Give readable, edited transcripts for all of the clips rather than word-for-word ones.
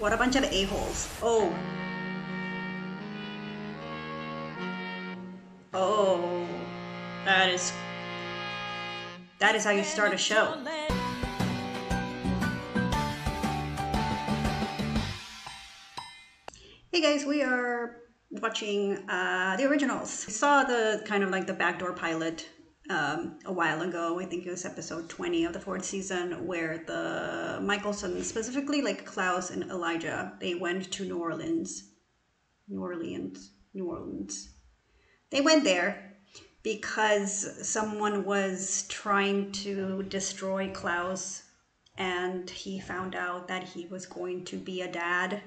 What a bunch of a-holes. Oh. Oh. That is how you start a show. Hey guys, we are watching the originals. We saw the kind of like the backdoor pilot a while ago. I think it was episode 20 of the 4th season, where the Mikaelson, specifically like Klaus and Elijah, they went to New Orleans. They went there because someone was trying to destroy Klaus, and he found out that he was going to be a dad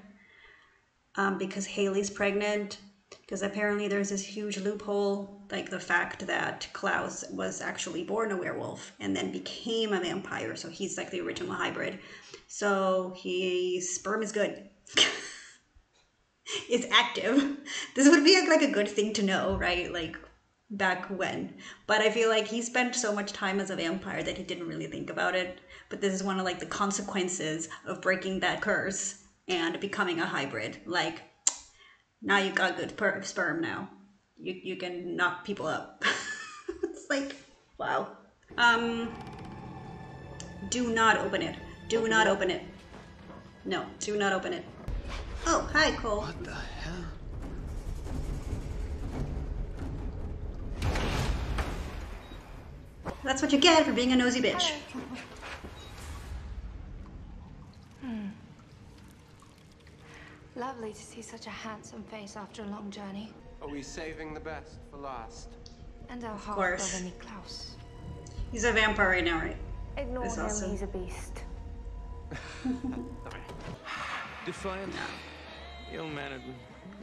because Haley's pregnant. Because apparently there's this huge loophole, like the fact that Klaus was actually born a werewolf and then became a vampire, so he's like the original hybrid. So his sperm is good. It's active. This would be like a good thing to know, right? Like back when. But I feel like he spent so much time as a vampire that he didn't really think about it. But this is one of like the consequences of breaking that curse and becoming a hybrid. Like, now you got good sperm now. You can knock people up. It's like, wow. Do not open it. Do not open it. No, do not open it. Oh, hi, Cole. What the hell? That's what you get for being a nosy bitch. Lovely to see such a handsome face after a long journey. Are we saving the best for last? And our half course. brother Klaus. He's a vampire right now, right? Ignore That's him, awesome. he's a beast. Defiant, ill-mannered,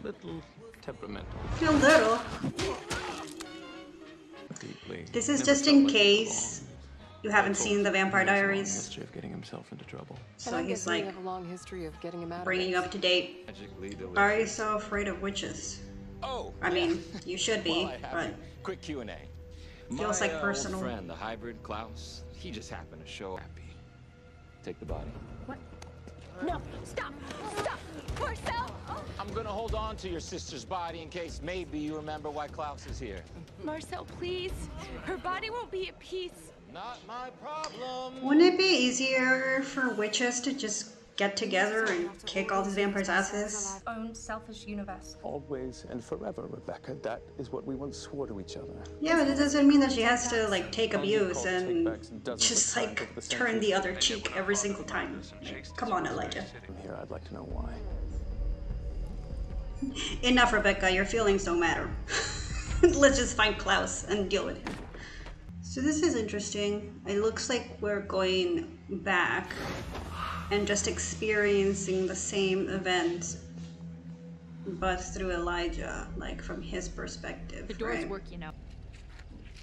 little temperamental. A little. Deeply. This is Never just felt in like it case you haven't seen the Vampire He has a long Diaries. history of getting himself into trouble. So he's like have a long history of getting him out bringing you up to date. Magically Why are you delicious. so afraid of witches? Oh, I mean, you should be, well, I have but you. Quick Q&A. Feels like My, personal. Old friend, the hybrid Klaus, he just happened to show happy. Take the body. What? No, stop! Stop! Marcel! I'm gonna hold on to your sister's body in case maybe you remember why Klaus is here. Marcel, please. Her body won't be at peace. Not my problem. wouldn't it be easier for witches to just get together and kick all these vampires' asses? Own selfish universe. Always and forever, Rebecca. That is what we once swore to each other. Yeah, but it doesn't mean that she has to like take abuse and just like turn the other cheek every single time. Like, come on, Elijah. From here, I'd like to know why. Enough, Rebecca. Your feelings don't matter. Let's just find Klaus and deal with him. So this is interesting. It looks like we're going back and just experiencing the same events, but through Elijah, like from his perspective. The door's right? working now.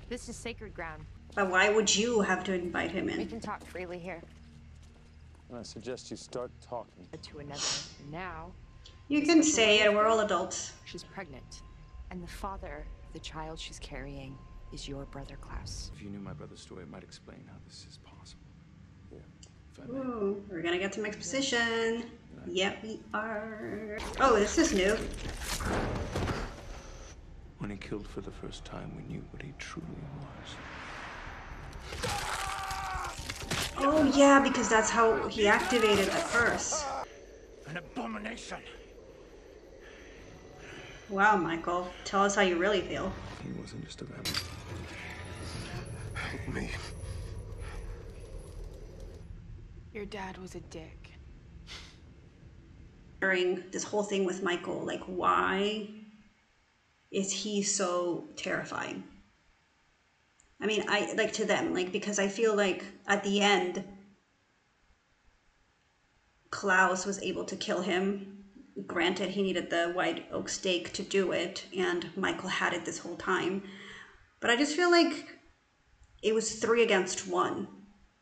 This is sacred ground. But why would you have to invite him We in? can talk freely here. And I suggest you start talking. To another. Now, You can say it. We're all adults. she's pregnant. And the father of the child she's carrying is your brother Klaus. If you knew my brother's story, it might explain how this is possible. Yeah. If I may. Ooh, we're gonna get some exposition. Yep, we are. Oh, this is new. When he killed for the first time, we knew what he truly was. Oh yeah, because that's how he activated the curse. An abomination. Wow, Michael, tell us how you really feel. He wasn't just a vampire. Help me. Your dad was a dick. During this whole thing with Michael, like, why is he so terrifying? I mean, I like to them, like, because I feel like at the end, Klaus was able to kill him. Granted, he needed the white oak stake to do it, and Michael had it this whole time. But I just feel like it was 3 against 1.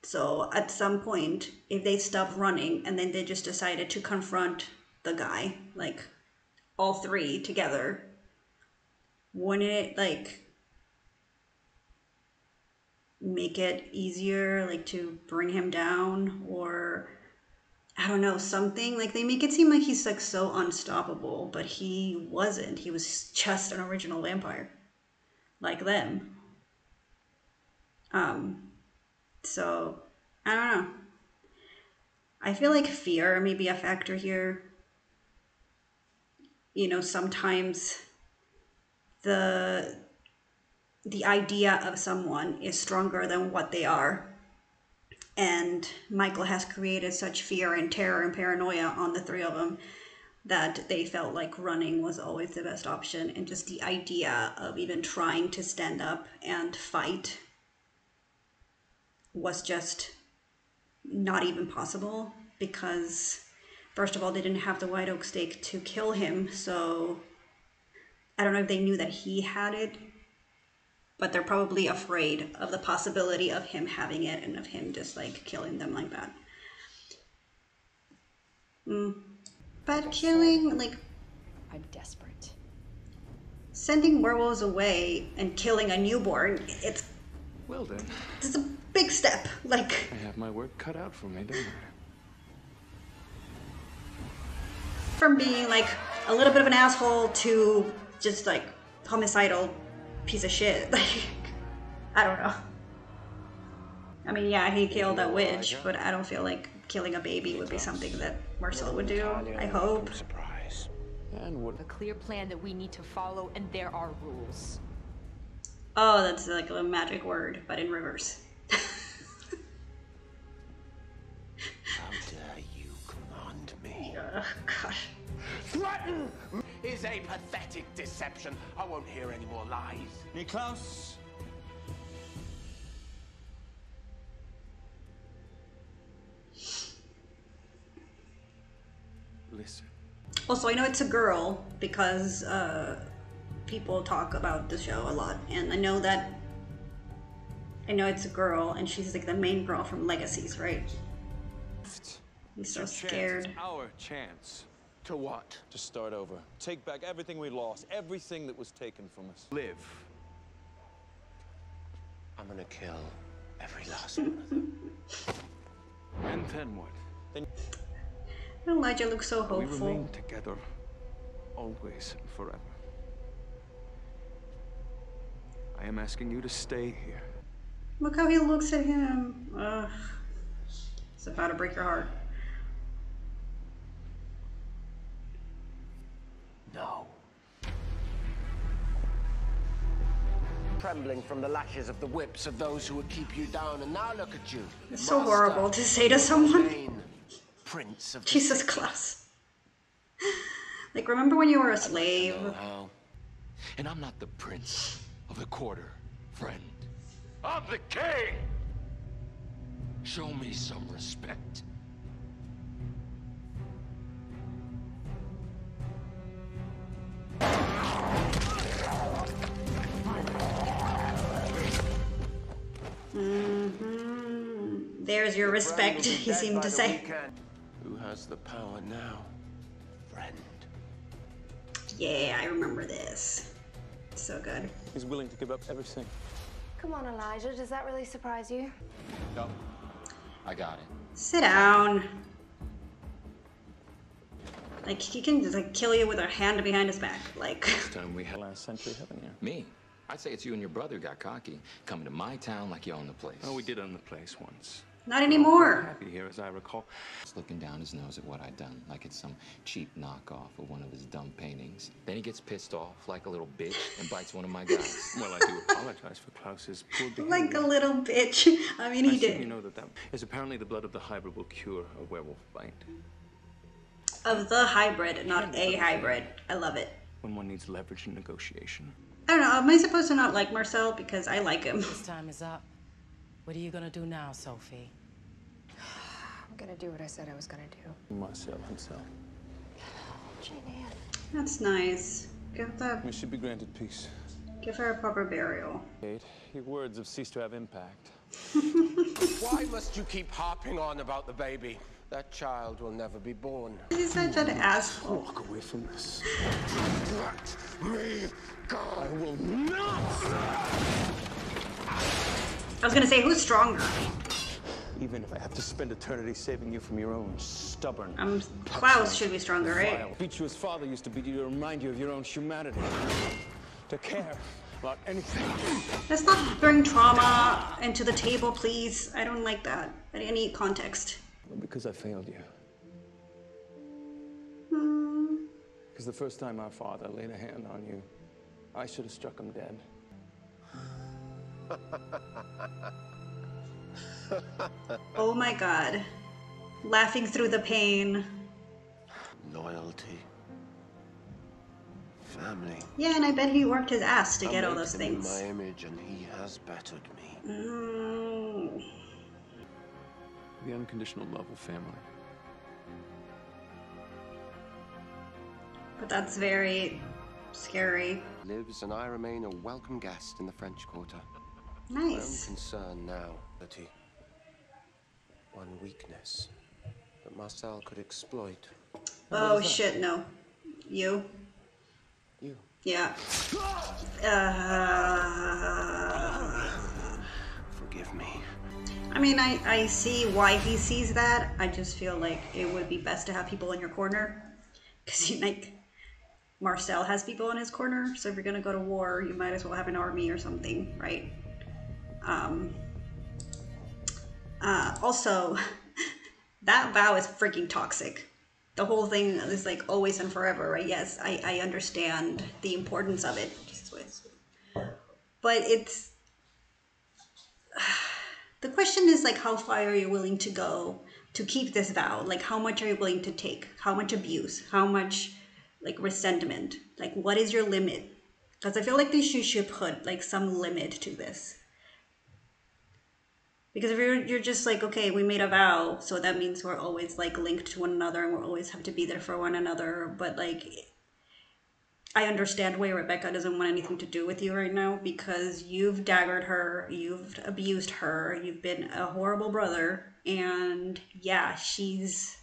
So at some point, if they stopped running and then they just decided to confront the guy, like all 3 together, wouldn't it like make it easier like to bring him down? Or I don't know, something. Like, they make it seem like he's like so unstoppable, but he wasn't. He was just an original vampire. Like them. So, I don't know. I feel like fear may be a factor here. You know, sometimes the idea of someone is stronger than what they are. And Michael has created such fear and terror and paranoia on the three of them that they felt like running was always the best option. And just the idea of even trying to stand up and fight was just not even possible, because first of all, they didn't have the white oak stake to kill him. So I don't know if they knew that he had it, but they're probably afraid of the possibility of him having it and of him just like killing them like that. But killing, like, I'm desperate. sending werewolves away and killing a newborn, it's Well then, a big step. Like, I have my work cut out for me, don't I? from being like a little bit of an asshole to just like homicidal piece of shit. Like, I don't know. I mean, yeah, he killed that witch, but I don't feel like killing a baby would be something that Marcel would do. I hope. Surprise. And what? A clear plan that we need to follow, and there are rules. Oh, that's like a magic word, but in reverse. How dare you command me? Gosh. Threaten is a pathetic deception. I won't hear any more lies. Hey, Klaus. Listen. Also, I know it's a girl because people talk about the show a lot, and I know it's a girl, and she's like the main girl from Legacies, right? He's so scared. It's our chance. To what? To start over. Take back everything we lost, everything that was taken from us. Live. I'm gonna kill every last one of them. And then what? Then Elijah looks so we hopeful. remain together, always and forever. I am asking you to stay here. Look how he looks at him. Ugh. It's about to break your heart. No. Trembling from the lashes of the whips of those who would keep you down, and now look at you. It's so horrible to say to someone. Vain Prince of the Jesus, city. Klaus. Like, remember when you were a slave? How? And I'm not the prince of the quarter, friend. I'm the king! Show me some respect. There's your respect, he seemed to say. Who has the power now, friend? Yeah, I remember this. So good. he's willing to give up everything. Come on, Elijah. Does that really surprise you? No, I got it. Sit down. Like, he can just like kill you with a hand behind his back. Like, This time we had Last century, haven't you? Me? I'd say it's you and your brother got cocky, coming to my town like you own the place. Oh, we did own the place once. not anymore. Happy here, as I recall. He's looking down his nose at what I'd done, like it's some cheap knockoff of one of his dumb paintings. Then he gets pissed off like a little bitch and bites one of my guys. Well, I do apologize for Klaus's poor behavior. Like a little bitch. I mean, he I assume did. you know that is apparently the blood of the hybrid will cure a werewolf bite. Of the hybrid, not a hybrid. I love it. When one needs leverage in negotiation. I don't know, am I supposed to not like Marcel? Because I like him. This time is up. What are you gonna do now, Sophie? I'm gonna do what I said I was gonna do. Marcel himself. That's nice. We should be granted peace. Give her a proper burial. Kate, your words have ceased to have impact. Why must you keep harping on about the baby? That child will never be born. He's such an asshole. Walk away from this. Let me go. I will not. I was gonna say, who's stronger? Even if I have to spend eternity saving you from your own stubborn... Klaus should be stronger, right? Beat you as father used to beat you to remind you of your own humanity. To care about anything. Let's not bring trauma into the table, please. I don't like that. I need context. Because I failed you. Because the first time our father laid a hand on you, I should have struck him dead. Oh my god. Laughing through the pain. Loyalty. Family. Yeah, and I bet he worked his ass to get all those things. In my image, and he has bettered me. The unconditional love of family. But that's very scary. Lives, and I remain a welcome guest in the French Quarter. Nice. I'm concerned now that one weakness that Marcel could exploit. Oh shit, no. You? You. Yeah. Forgive me. I mean, I see why he sees that. I just feel like it would be best to have people in your corner. Because like, Marcel has people in his corner, so if you're gonna go to war, you might as well have an army or something, right? Also, that vow is freaking toxic. The whole thing is like always and forever, right? Yes, I understand the importance of it. But it's... The question is like, how far are you willing to go to keep this vow? Like, how much are you willing to take? How much abuse? How much like resentment? Like, what is your limit? Because I feel like they should put like some limit to this. Because if you're just like, okay, we made a vow, so that means we're always like linked to one another and we'll always have to be there for one another. But like, I understand why Rebecca doesn't want anything to do with you right now, because you've daggered her, you've abused her, you've been a horrible brother, and yeah, she's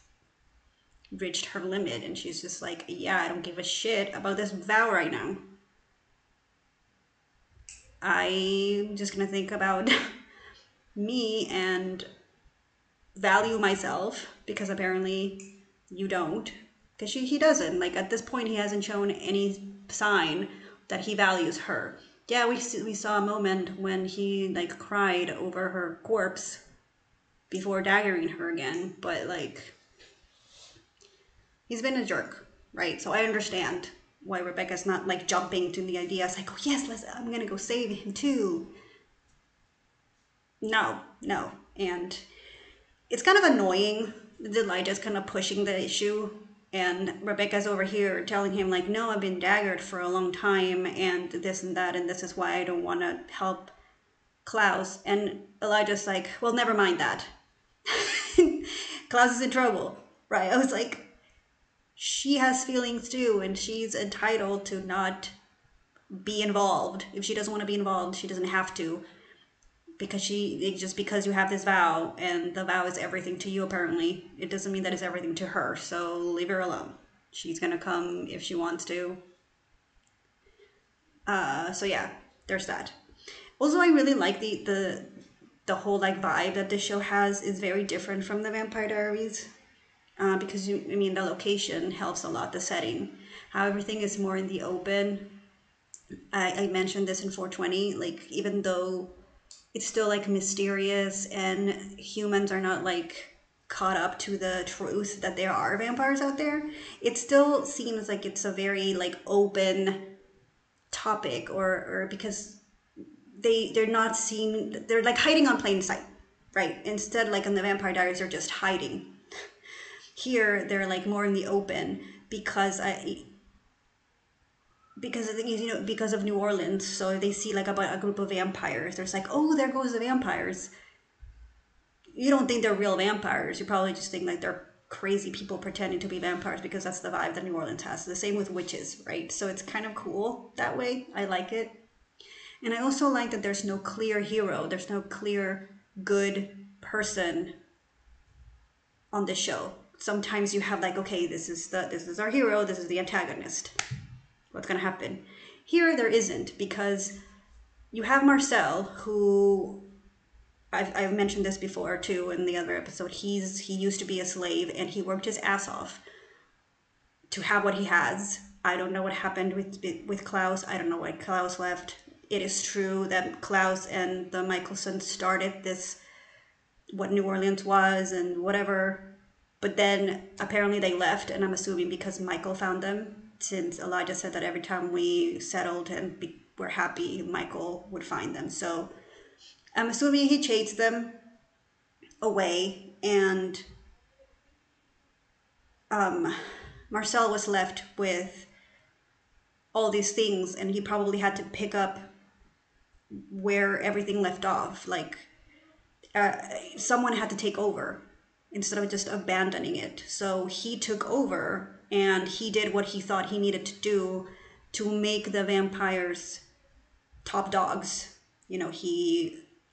reached her limit and she's just like, yeah, I don't give a shit about this vow right now. I'm just gonna think about me and value myself, because apparently you don't. Because he doesn't. Like, at this point, he hasn't shown any sign that he values her. Yeah, we saw a moment when he, like, cried over her corpse before daggering her again. But, like, he's been a jerk, right? So I understand why Rebecca's not, like, jumping to the idea. It's like, oh, yes, I'm going to go save him, too. No. And it's kind of annoying that Elijah's kind of pushing the issue. And Rebecca's over here telling him, like, no, I've been daggered for a long time, and this and that, and this is why I don't want to help Klaus. And Elijah's like, well, never mind that. Klaus is in trouble, right? I was like, she has feelings too, and she's entitled to not be involved. If she doesn't want to be involved, she doesn't have to. Because just because you have this vow, and the vow is everything to you, apparently, it doesn't mean that it's everything to her. So leave her alone. She's gonna come if she wants to. So yeah, there's that. Also, I really like the whole like vibe that the show has is very different from the Vampire Diaries. Because the location helps a lot, the setting. How everything is more in the open. I mentioned this in 420, like, even though it's still like mysterious and humans are not like caught up to the truth that there are vampires out there, it still seems like it's a very like open topic, or because they're not seen, they're like hiding on plain sight, right? Instead, like in the Vampire Diaries, they're just hiding. Here they're like more in the open because because of New Orleans. So they see like a group of vampires. There's like, oh, there goes the vampires. You don't think they're real vampires. You probably just think like they're crazy people pretending to be vampires, because that's the vibe that New Orleans has. The same with witches, right? So it's kind of cool that way. I like it. And I also like that there's no clear hero. There's no clear good person on the show. Sometimes you have like, okay, this is our hero, this is the antagonist. What's gonna happen? Here there isn't, because you have Marcel, who I've mentioned this before too in the other episode. He used to be a slave and he worked his ass off to have what he has. I don't know what happened with Klaus. I don't know why Klaus left. It is true that Klaus and the Mikaelsons started this, what New Orleans was and whatever. But then apparently they left, and I'm assuming because Michael found them, since Elijah said that every time we settled and were happy, Michael would find them. So I'm assuming he chased them away, and Marcel was left with all these things, and he probably had to pick up where everything left off. Like, someone had to take over instead of just abandoning it. So he took over and he did what he thought he needed to do to make the vampires top dogs. You know,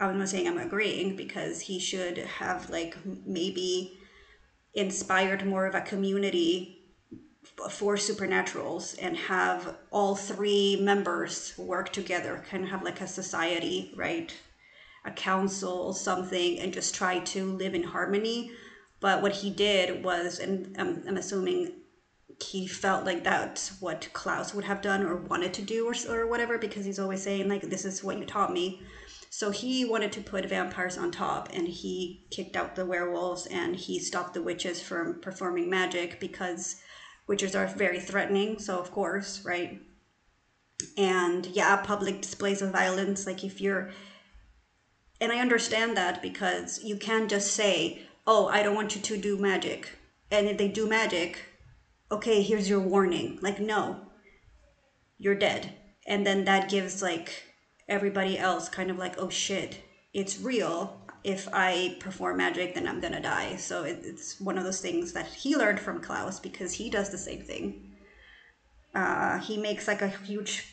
I'm not saying I'm agreeing, because he should have like maybe inspired more of a community for supernaturals and have all three members work together, kind of have like a society, right? A council, something, and just try to live in harmony. But what he did was, and I'm assuming he felt like that's what Klaus would have done or wanted to do, or whatever, because he's always saying like, this is what you taught me. So he wanted to put vampires on top, and he kicked out the werewolves, and he stopped the witches from performing magic, because witches are very threatening. So of course, right? And yeah, public displays of violence, like if you're, and I understand that, because you can't just say, oh, I don't want you to do magic. And if they do magic, okay, here's your warning. Like, no, you're dead. And then that gives like everybody else kind of like, oh shit, it's real. If I perform magic, then I'm gonna die. So it's one of those things that he learned from Klaus, because he does the same thing. He makes like a huge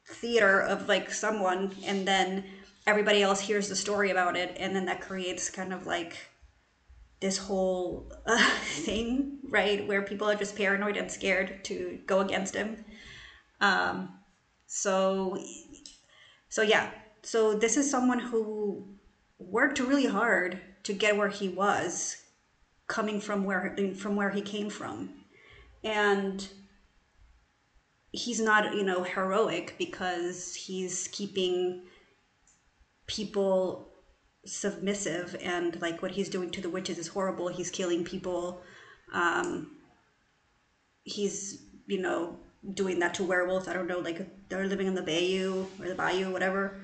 theater of like someone, and then everybody else hears the story about it, and then that creates kind of like this whole thing, right, where people are just paranoid and scared to go against him. So yeah, so this is someone who worked really hard to get where he was, coming from where he came from. And he's not, you know, heroic because he's keeping people submissive, and like what he's doing to the witches is horrible. He's killing people. He's, you know, doing that to werewolves. I don't know, like they're living in the bayou or the bayou, whatever.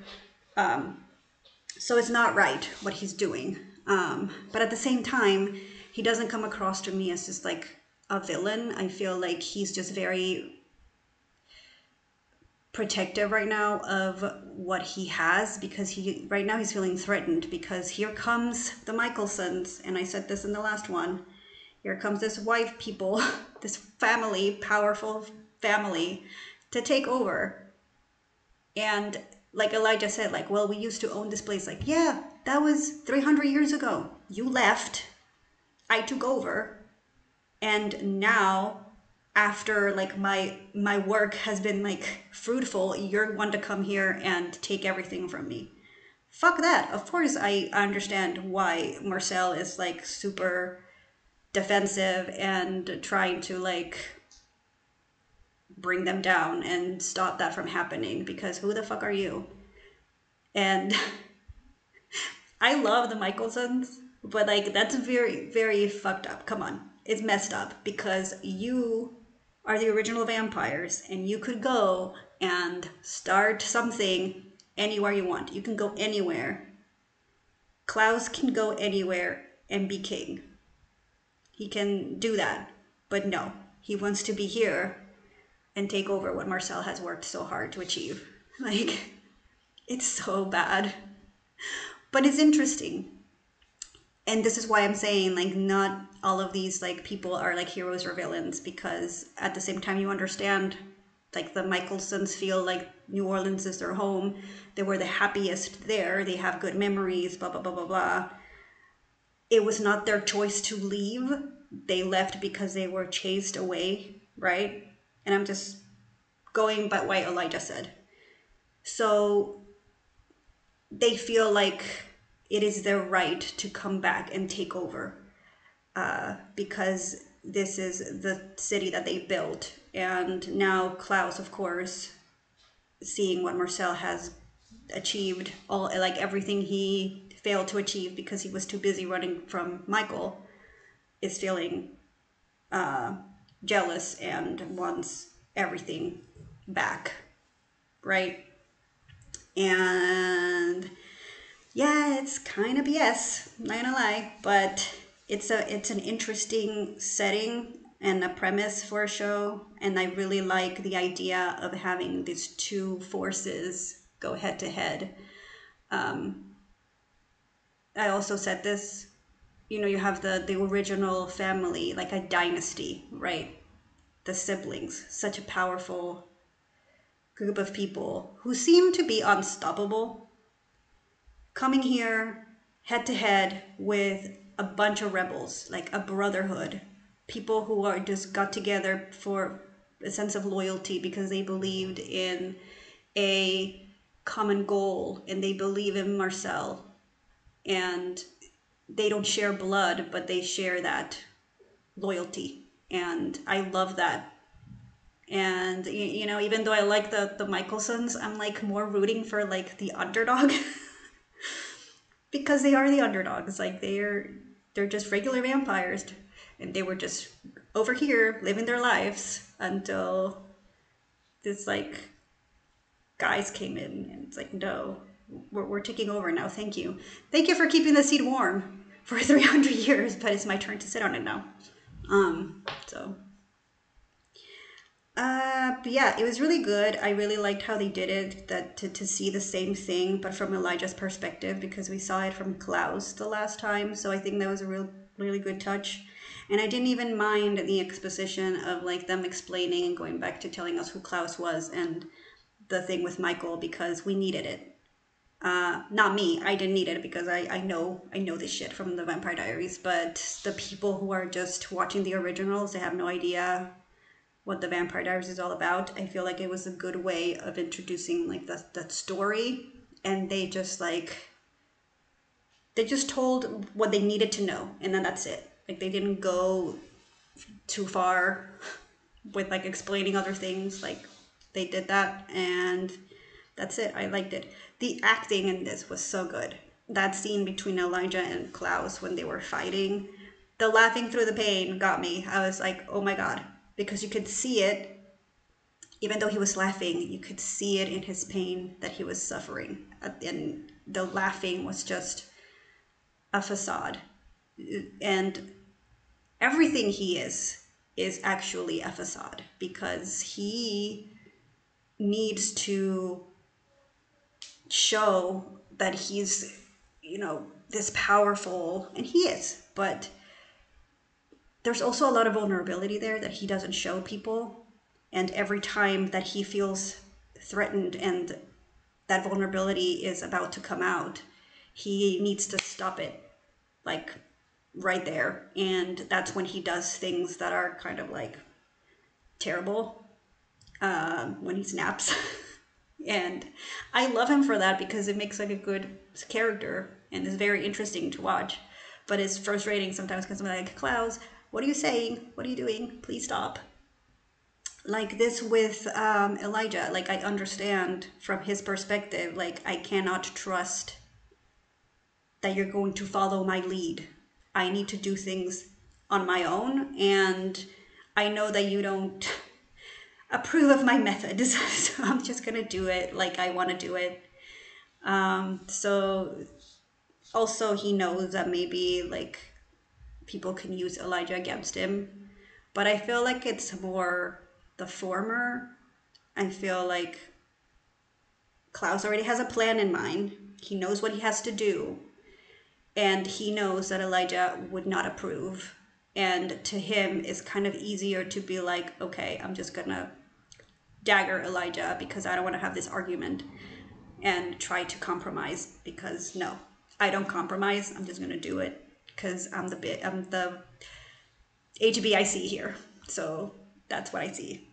So it's not right what he's doing. But at the same time, he doesn't come across to me as just like a villain. I feel like he's just very protective right now of what he has, because right now he's feeling threatened, because here comes the Mikaelsons, and I said this in the last one, here comes this white people, this family, powerful family, to take over. And like Elijah said, like, well, we used to own this place. Like, yeah, that was 300 years ago. You left, I took over, and now after like my work has been like fruitful, you're one to come here and take everything from me. Fuck that. Of course I understand why Marcel is like super defensive and trying to like bring them down and stop that from happening, because who the fuck are you? And I love the Mikaelsons, but like that's very, very fucked up. Come on. It's messed up, because you are the original vampires, and you could go and start something anywhere you want. You can go anywhere. Klaus can go anywhere and be king. He can do that. But no, he wants to be here and take over what Marcel has worked so hard to achieve. Like, it's so bad. But it's interesting. And this is why I'm saying, like, not all of these, like, people are, like, heroes or villains, because at the same time you understand, like, the Mikaelsons feel like New Orleans is their home. They were the happiest there. They have good memories, blah, blah, blah, blah, blah. It was not their choice to leave. They left because they were chased away, right? And I'm just going by what Elijah said. So they feel like it is their right to come back and take over, because this is the city that they built. And now Klaus, of course, seeing what Marcel has achieved, all like everything he failed to achieve because he was too busy running from Michael, is feeling jealous and wants everything back, right? And yeah, it's kind of BS, not gonna lie, but it's an interesting setting and a premise for a show, and I really like the idea of having these two forces go head to head. I also said this, you have the original family, like a dynasty, right? The siblings, such a powerful group of people who seem to be unstoppable, coming here head to head with a bunch of rebels, like a brotherhood, people who are just got together for a sense of loyalty because they believed in a common goal and they believe in Marcel, and they don't share blood, but they share that loyalty. And I love that. And even though I like the Mikaelsons, I'm like more rooting for like the underdog because they are the underdogs. Like they're just regular vampires, and they were just over here living their lives until this like guys came in, and it's like, no, we're taking over now. Thank you for keeping the seat warm for 300 years, but it's my turn to sit on it now. But yeah, it was really good. I really liked how they did it, that to see the same thing but from Elijah's perspective, because we saw it from Klaus the last time. So I think that was a really good touch. And I didn't even mind the exposition of like them explaining and going back to telling us who Klaus was and the thing with Michael, because we needed it. Not me, I didn't need it because I know this shit from the Vampire Diaries, but the people who are just watching the originals, they have no idea what the Vampire Diaries is all about. I feel like it was a good way of introducing like that story, and they just told what they needed to know, and then that's it. Like they didn't go too far with like explaining other things. Like they did that, and that's it. I liked it. The acting in this was so good. That scene between Elijah and Klaus when they were fighting, the laughing through the pain got me. I was like, oh my god. Because you could see it, even though he was laughing, you could see it in his pain that he was suffering. And the laughing was just a facade. And everything he is actually a facade, because he needs to show that he's, this powerful, and he is, but there's also a lot of vulnerability there that he doesn't show people. And every time that he feels threatened and that vulnerability is about to come out, he needs to stop it, like right there. And that's when he does things that are kind of like terrible, when he snaps. And I love him for that because it makes like a good character and is very interesting to watch. But it's frustrating sometimes because I'm like, Klaus, what are you saying? What are you doing? Please stop. Like this with Elijah, like I understand from his perspective, like I cannot trust that you're going to follow my lead. I need to do things on my own, and I know that you don't approve of my methods, so I'm just gonna do it like I want to do it. So also he knows that maybe like people can use Elijah against him, but I feel like it's more the former. I feel like Klaus already has a plan in mind. He knows what he has to do, and he knows that Elijah would not approve. And to him, it's kind of easier to be like, okay, I'm just gonna dagger Elijah because I don't want to have this argument and try to compromise, because no, I don't compromise. I'm just gonna do it because I'm the HB I see here. So that's what I see.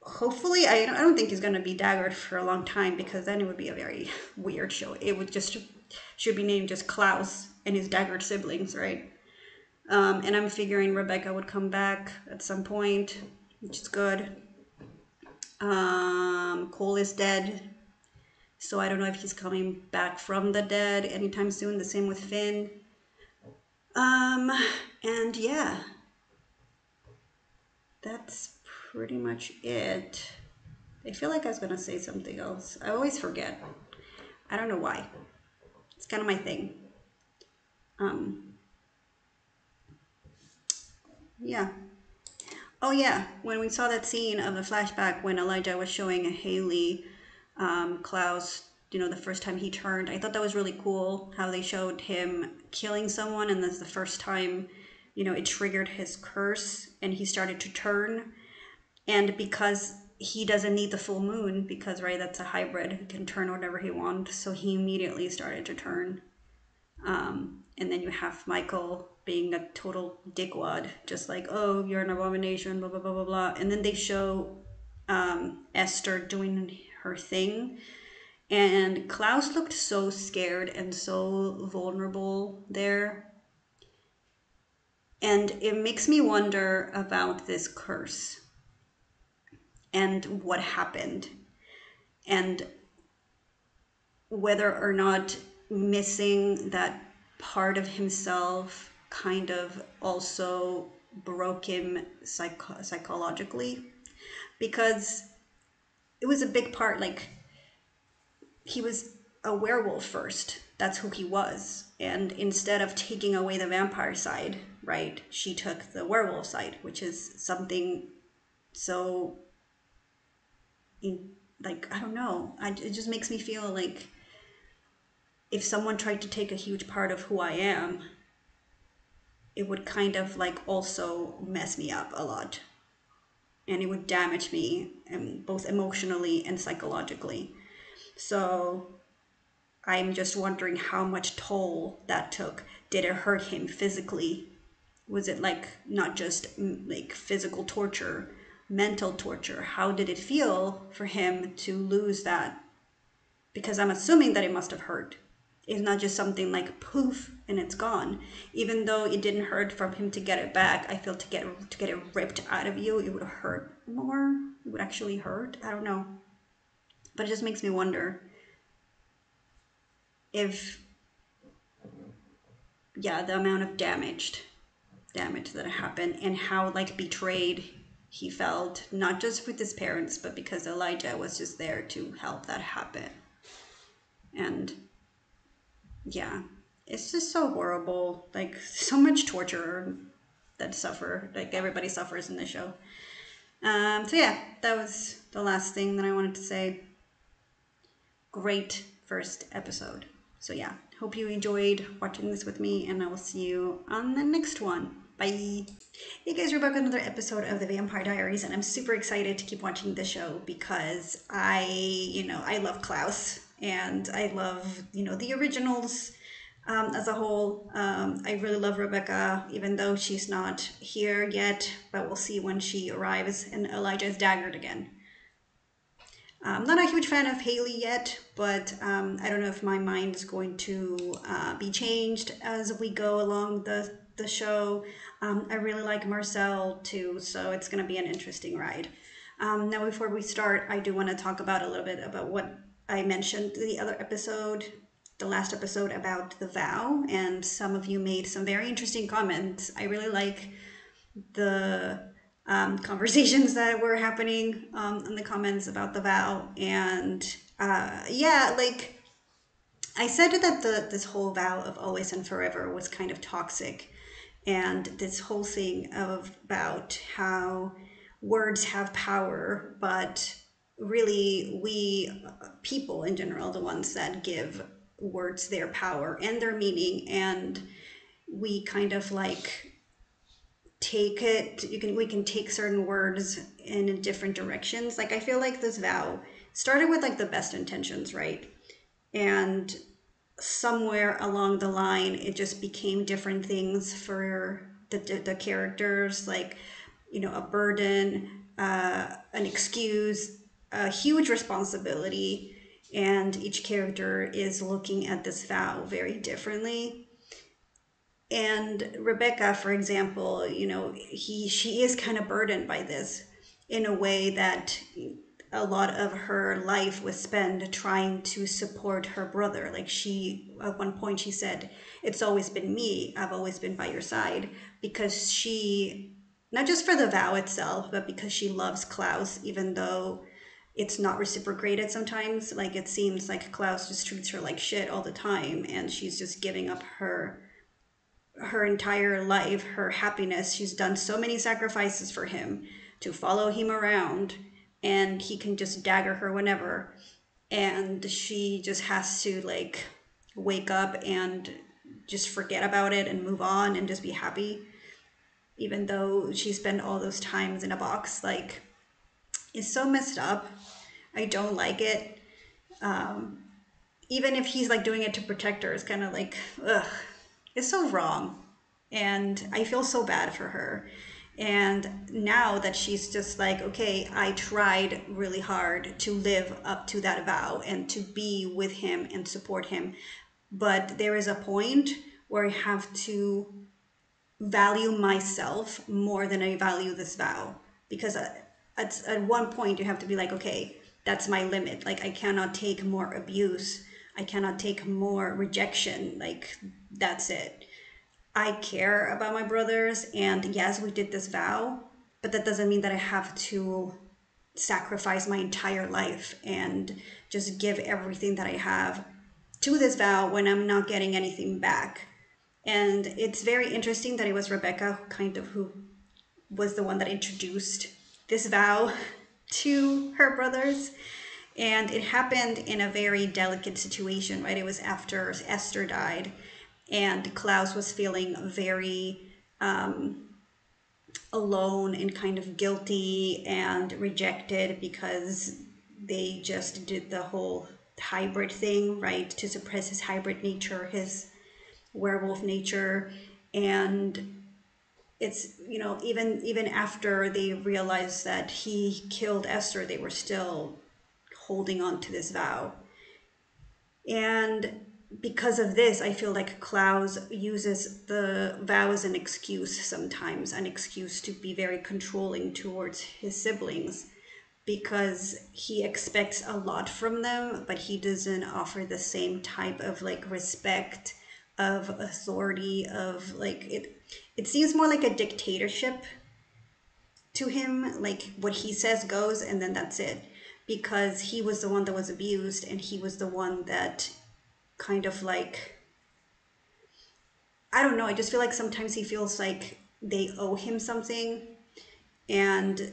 Hopefully, I don't think he's gonna be daggered for a long time, because then it would be a very weird show. It would just should be named just Klaus and his daggered siblings, right? And I'm figuring Rebecca would come back at some point, which is good. Cole is dead, so I don't know if he's coming back from the dead anytime soon. The same with Finn. And yeah, that's pretty much it. I feel like I was gonna say something else. I always forget. I don't know why. It's kind of my thing. Yeah. Oh yeah, when we saw that scene of the flashback when Elijah was showing Haley, Klaus, the first time he turned, I thought that was really cool how they showed him killing someone, and that's the first time, it triggered his curse and he started to turn. And because he doesn't need the full moon, because, right, that's a hybrid, he can turn whatever he wants, so he immediately started to turn. And then you have Michael being a total dickwad, just like, oh, you're an abomination, blah, blah, blah, blah, blah. And then they show Esther doing her thing. And Klaus looked so scared and so vulnerable there. And it makes me wonder about this curse and what happened. And whether or not missing that part of himself kind of also broke him psychologically, because it was a big part. Like, he was a werewolf first, that's who he was, and instead of taking away the vampire side, right, she took the werewolf side, which is something so, like, I don't know, it just makes me feel like if someone tried to take a huge part of who I am, it would kind of like also mess me up a lot. And it would damage me, both emotionally and psychologically. So I'm just wondering how much toll that took. Did it hurt him physically? Was it like not just like physical torture, mental torture? How did it feel for him to lose that? Because I'm assuming that it must have hurt. It's not just something like poof and it's gone. Even though it didn't hurt from him to get it back, I feel to get it ripped out of you, it would hurt more. It would actually hurt. I don't know. But it just makes me wonder if, yeah, the amount of damage that happened, and how like betrayed he felt, not just with his parents, but because Elijah was just there to help that happen. And yeah, it's just so horrible. Like, so much torture that suffer, like everybody suffers in this show. So yeah, that was the last thing that I wanted to say. Great first episode. So yeah, hope you enjoyed watching this with me, and I will see you on the next one. Bye. Hey guys, we're back with another episode of the Vampire Diaries, and I'm super excited to keep watching the show because I love Klaus, and I love, the originals as a whole. I really love Rebecca, even though she's not here yet, but we'll see when she arrives and Elijah is daggered again. I'm not a huge fan of Haley yet, but I don't know if my mind is going to be changed as we go along the show. I really like Marcel too, so it's going to be an interesting ride. Now, before we start, I do want to talk about a little bit about what I mentioned the other episode, the last episode, about the vow, and some of you made some very interesting comments. I really like the conversations that were happening in the comments about the vow, and yeah, like I said that this whole vow of always and forever was kind of toxic, and this whole thing about how words have power, but really we people in general, the ones that give words their power and their meaning, and we kind of like take it, we can take certain words in different directions. Like, I feel like this vow started with like the best intentions, right? And somewhere along the line it just became different things for the characters, like, a burden, an excuse, a huge responsibility, and each character is looking at this vow very differently. And Rebecca, for example, she is kind of burdened by this in a way that a lot of her life was spent trying to support her brother. Like, she, at one point she said, "It's always been me, I've always been by your side," because she, not just for the vow itself, but because she loves Klaus, even though it's not reciprocated sometimes. Like, it seems like Klaus just treats her like shit all the time, and she's just giving up her entire life, her happiness. She's done so many sacrifices for him to follow him around, and he can just dagger her whenever. And she just has to like wake up and just forget about it and move on and just be happy, even though she spent all those times in a box. Like, it's so messed up. I don't like it. Even if he's like doing it to protect her, it's kind of like, ugh, it's so wrong. And I feel so bad for her. And now that she's just like, okay, I tried really hard to live up to that vow and to be with him and support him, but there is a point where I have to value myself more than I value this vow. Because at one point you have to be like, okay, that's my limit. Like, I cannot take more abuse. I cannot take more rejection. Like, that's it. I care about my brothers, and yes, we did this vow, but that doesn't mean that I have to sacrifice my entire life and just give everything that I have to this vow when I'm not getting anything back. And it's very interesting that it was Rebecca who was the one that introduced this vow to her brothers. And it happened in a very delicate situation, right? It was after Esther died, and Klaus was feeling very alone and kind of guilty and rejected because they just did the whole hybrid thing, right? To suppress his hybrid nature, his werewolf nature. And it's, even after they realized that he killed Esther, they were still holding on to this vow. And because of this, I feel like Klaus uses the vow as an excuse sometimes, an excuse to be very controlling towards his siblings, because he expects a lot from them, but he doesn't offer the same type of like respect, of authority, of like, it seems more like a dictatorship to him. Like, what he says goes, and then that's it, because he was the one that was abused, and he was the one that kind of like, I don't know, I just feel like sometimes he feels like they owe him something. And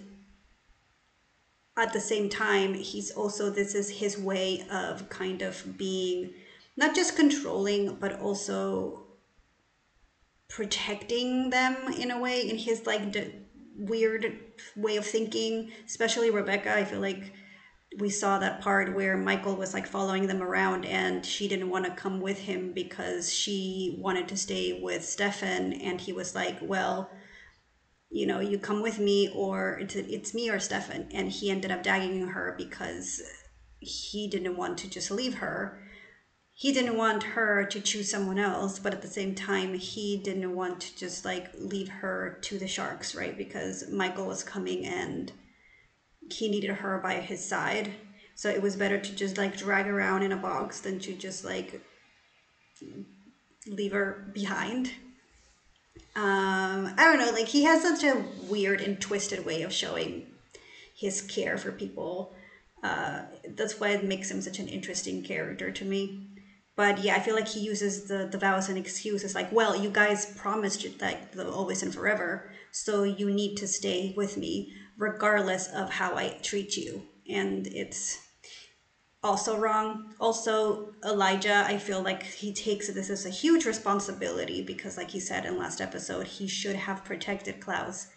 at the same time, he's also, this is his way of kind of being not just controlling, but also protecting them in a way, in his like weird way of thinking. Especially Rebecca, I feel like we saw that part where Michael was like following them around, and she didn't want to come with him because she wanted to stay with Stefan, and he was like, well, you come with me, or it's me or Stefan. And he ended up dagging her because he didn't want to just leave her. He didn't want her to choose someone else, but at the same time, he didn't want to just like leave her to the sharks, right? Because Michael was coming and he needed her by his side. So it was better to just like drag around in a box than to just like leave her behind. I don't know, like, he has such a weird and twisted way of showing his care for people. That's why it makes him such an interesting character to me. But yeah, I feel like he uses the vow as an excuse. It's like, well, you guys promised like the always and forever, so you need to stay with me regardless of how I treat you. And it's also wrong. Also, Elijah, I feel like he takes this as a huge responsibility because, like he said in last episode, he should have protected Klaus.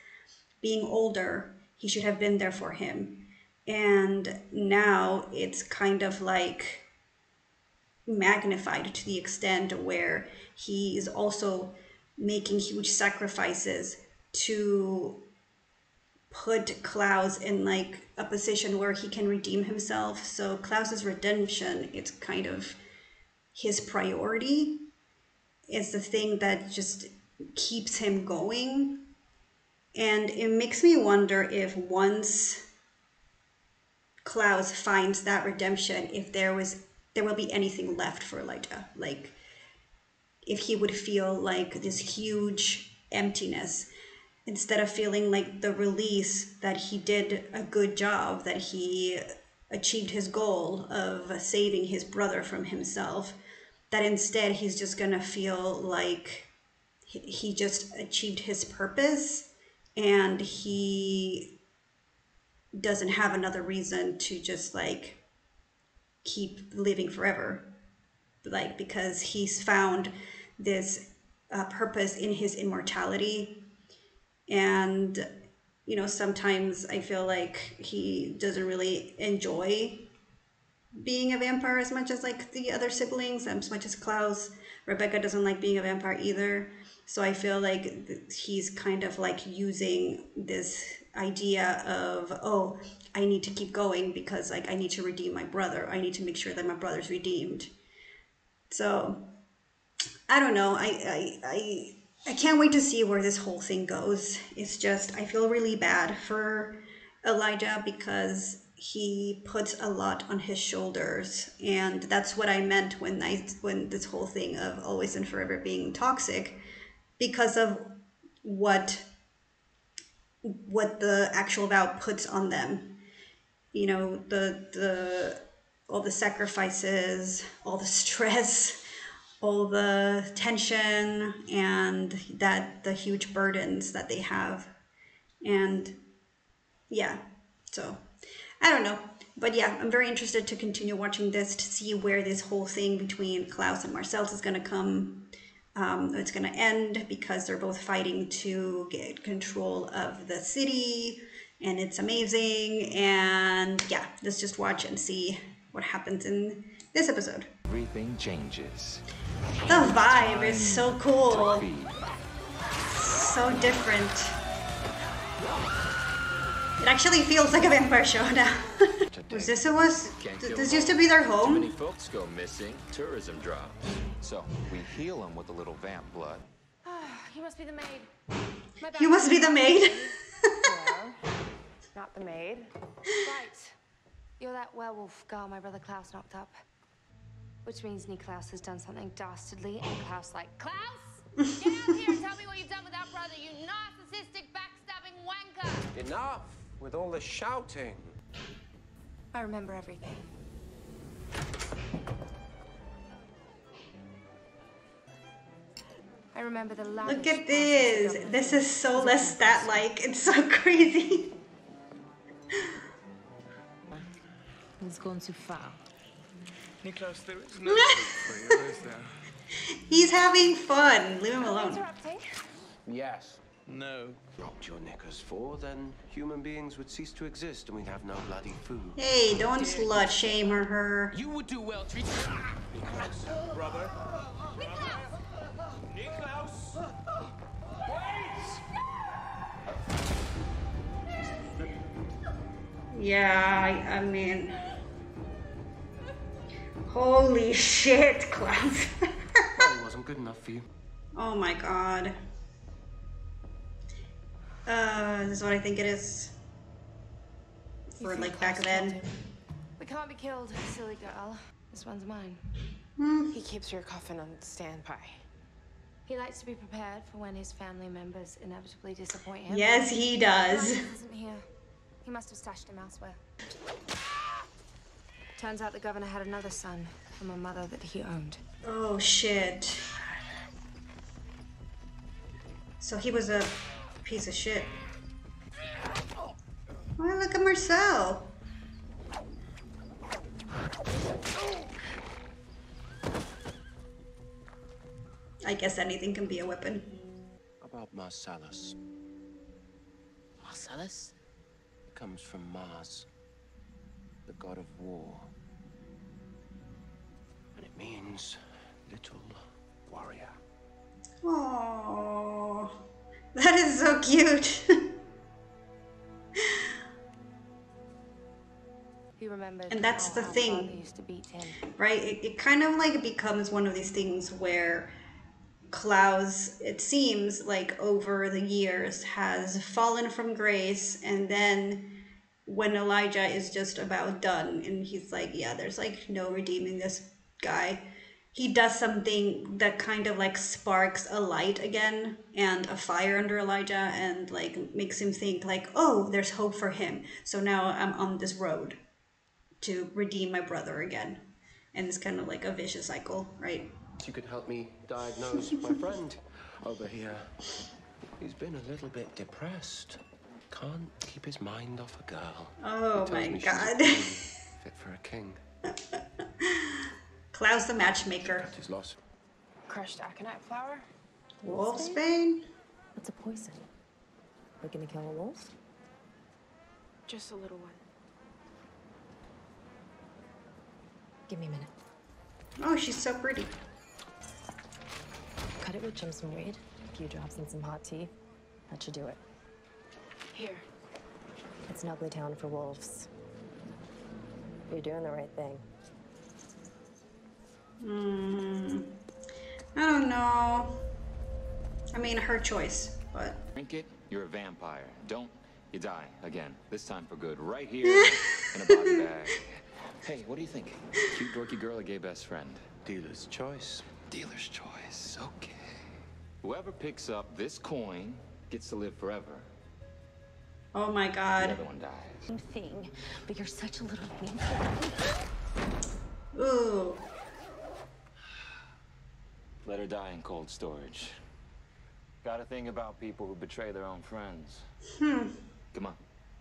Being older, he should have been there for him. And now it's kind of like magnified to the extent where he is also making huge sacrifices to put Klaus in like a position where he can redeem himself. So Klaus's redemption, it's kind of his priority. It's the thing that just keeps him going. And it makes me wonder if once Klaus finds that redemption, if there will be anything left for Elijah. Like if he would feel like this huge emptiness instead of feeling like the release that he did a good job, that he achieved his goal of saving his brother from himself, that instead he's just gonna feel like he just achieved his purpose and he doesn't have another reason to just like keep living forever, like because he's found this purpose in his immortality. And you know, sometimes I feel like he doesn't really enjoy being a vampire as much as like the other siblings, as much as Klaus. Rebecca doesn't like being a vampire either. So I feel like he's kind of like using this idea of, oh, I need to keep going because like I need to redeem my brother. I need to make sure that my brother's redeemed. So I don't know. I can't wait to see where this whole thing goes. It's just, I feel really bad for Elijah because he puts a lot on his shoulders. And that's what I meant when this whole thing of always and forever being toxic, because of what the actual vow puts on them. You know, the all the sacrifices, all the stress, all the tension, and that the huge burdens that they have. And yeah, so I don't know, but yeah, I'm very interested to continue watching this to see where this whole thing between Klaus and Marcellus is going to come. It's going to end because they're both fighting to get control of the city, and it's amazing. And yeah, let's just watch and see what happens in this episode. Everything changes. The vibe is so cool. So different. It actually feels like a vampire show now. Was this this used to be their home? Too many folks go missing. Tourism drops. So we heal them with a little vamp blood. You must be the maid. You must be the maid. Well, not the maid. Right. You're that werewolf girl my brother Klaus knocked up. Which means Klaus has done something dastardly, and Klaus like, Klaus? Get out here and tell me what you've done with our brother, you narcissistic, backstabbing wanker! Enough with all the shouting. I remember everything. I remember the lavish... Look at this. This is so less stat-like. It's so crazy. He's gone too far. Niklaus, there is no hope for you, is there? He's having fun. Leave him alone. Interrupting? Yes. No. Dropped your knickers for, then human beings would cease to exist and we'd have no bloody food. Hey, don't slut shame her. You would do well, treat Niklaus, brother. Niklaus! Yeah, I mean... Holy shit, Klaus. Well, it wasn't good enough for you. Oh my god. This is what I think it is. For like back then. We can't be killed, silly girl. This one's mine. He keeps your coffin on standby. He likes to be prepared for when his family members inevitably disappoint him. Yes, he does. He isn't here. He must have stashed him elsewhere. Turns out the governor had another son from a mother that he owned. Oh shit. So he was a piece of shit. Oh, look at Marcel. I guess anything can be a weapon. About Marcellus. Marcellus? It comes from Mars, the god of war. And it means little warrior. Oh, that is so cute. he remembered. And that's how the our thing. father used to beat him. Right? It kind of like becomes one of these things where Klaus, it seems like over the years, has fallen from grace, and then when Elijah is just about done and he's like, yeah, there's like no redeeming this guy, he does something that kind of like sparks a light again and a fire under Elijah, and like makes him think like, oh, there's hope for him. So now I'm on this road to redeem my brother again. And it's kind of like a vicious cycle, right? You could help me diagnose my friend over here. He's been a little bit depressed. Can't keep his mind off a girl. Oh my God. Fit for a king. Klaus the matchmaker. His loss. Crushed aconite flower? Wolfsbane? What's a poison? We're gonna kill a wolf? Just a little one. Give me a minute. Oh, she's so pretty. Cut it with Jimson Reed. A few drops and some hot tea. That should do it. Here. It's an ugly town for wolves. You're doing the right thing. I don't know. I mean, her choice, but... Drink it, you're a vampire. Don't, you die again. This time for good. Right here in a body bag. Hey, what do you think? Cute, dorky girl or gay best friend? Dealer's choice. Dealer's choice. Okay. Whoever picks up this coin gets to live forever. Oh my God. The other one dies. Same thing, but you're such a little thing. Ooh. Let her die in cold storage. Got a thing about people who betray their own friends. Come on.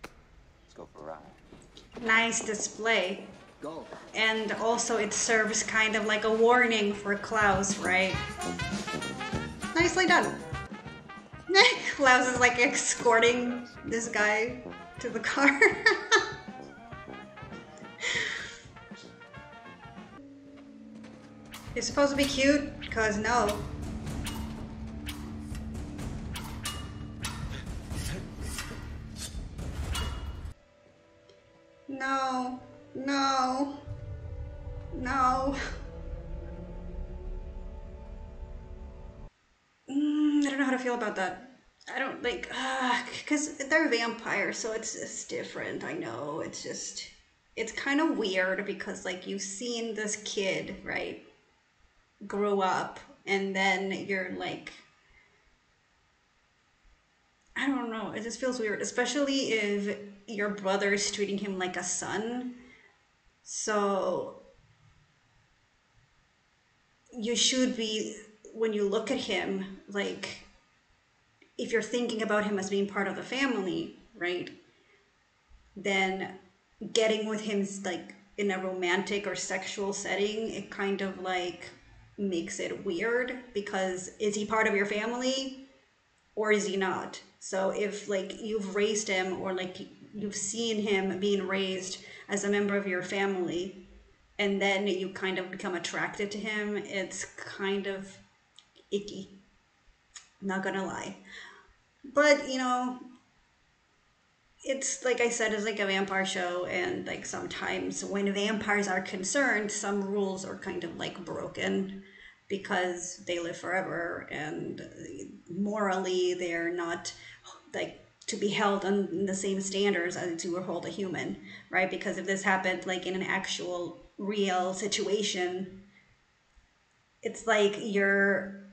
Let's go for a ride. Nice display. Go. And also it serves kind of like a warning for Klaus, right? Nicely done. Klaus is like escorting this guy to the car. It's supposed to be cute, cause no. No, no, no. I don't know how to feel about that. I don't like, because they're vampires, so it's just different. I know, it's just, it's kind of weird because like you've seen this kid, right, grow up, and then you're like, I don't know, it just feels weird, especially if your brother is treating him like a son. So you should be, when you look at him, like, if you're thinking about him as being part of the family, right, then getting with him like in a romantic or sexual setting, it kind of like makes it weird, because is he part of your family or is he not? So if like you've raised him, or like you've seen him being raised as a member of your family, and then you kind of become attracted to him, it's kind of icky, not gonna lie. But you know, it's like I said, it's like a vampire show, and like sometimes when vampires are concerned, some rules are kind of like broken because they live forever, and morally they're not like to be held on the same standards as to hold a human, right? Because if this happened like in an actual real situation, it's like you're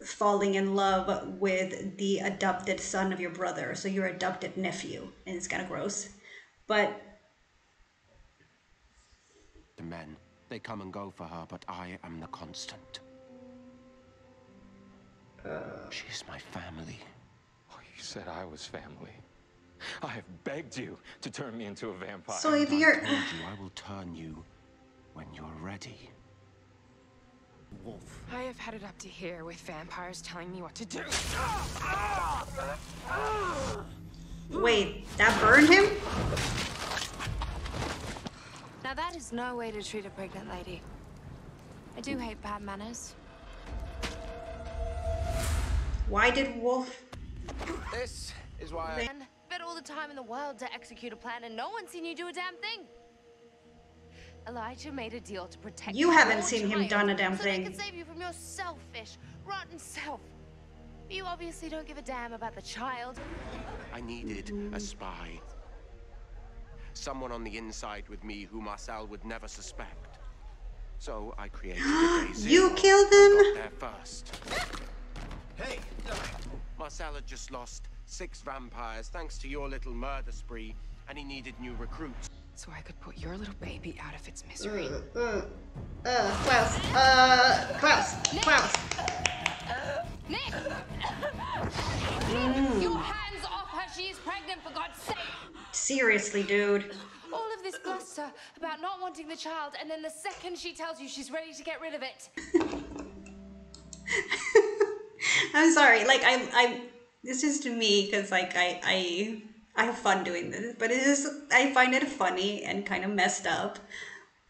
falling in love with the adopted son of your brother, so your adopted nephew, and it's kind of gross. But The men, they come and go for her, but I am the constant. She's my family. Oh, you said I was family. I have begged you to turn me into a vampire. so if you're, I told you I will turn you when you're ready. Wolf. I have had it up to here with vampires telling me what to do. wait, that burned him? Now that is no way to treat a pregnant lady. I do hate bad manners. Why did Wolf? This is why And bet all the time in the world to execute a plan, and no one's seen you do a damn thing. Elijah made a deal to protect You haven't your seen him child done a damn so they thing. could save you from your selfish, rotten self. You obviously don't give a damn about the child. I needed a spy. Someone on the inside with me who Marcel would never suspect. So I created a day zero. You killed him? Got there first. Hey! Marcel had just lost 6 vampires thanks to your little murder spree, and he needed new recruits. So I could put your little baby out of its misery. Klaus. Klaus. Nick! Your hands off her, she is pregnant, for God's sake! Seriously, dude. All of this bluster about not wanting the child, and then the second she tells you she's ready to get rid of it. I'm sorry, like this is to me because like I have fun doing this, but I find it funny and kind of messed up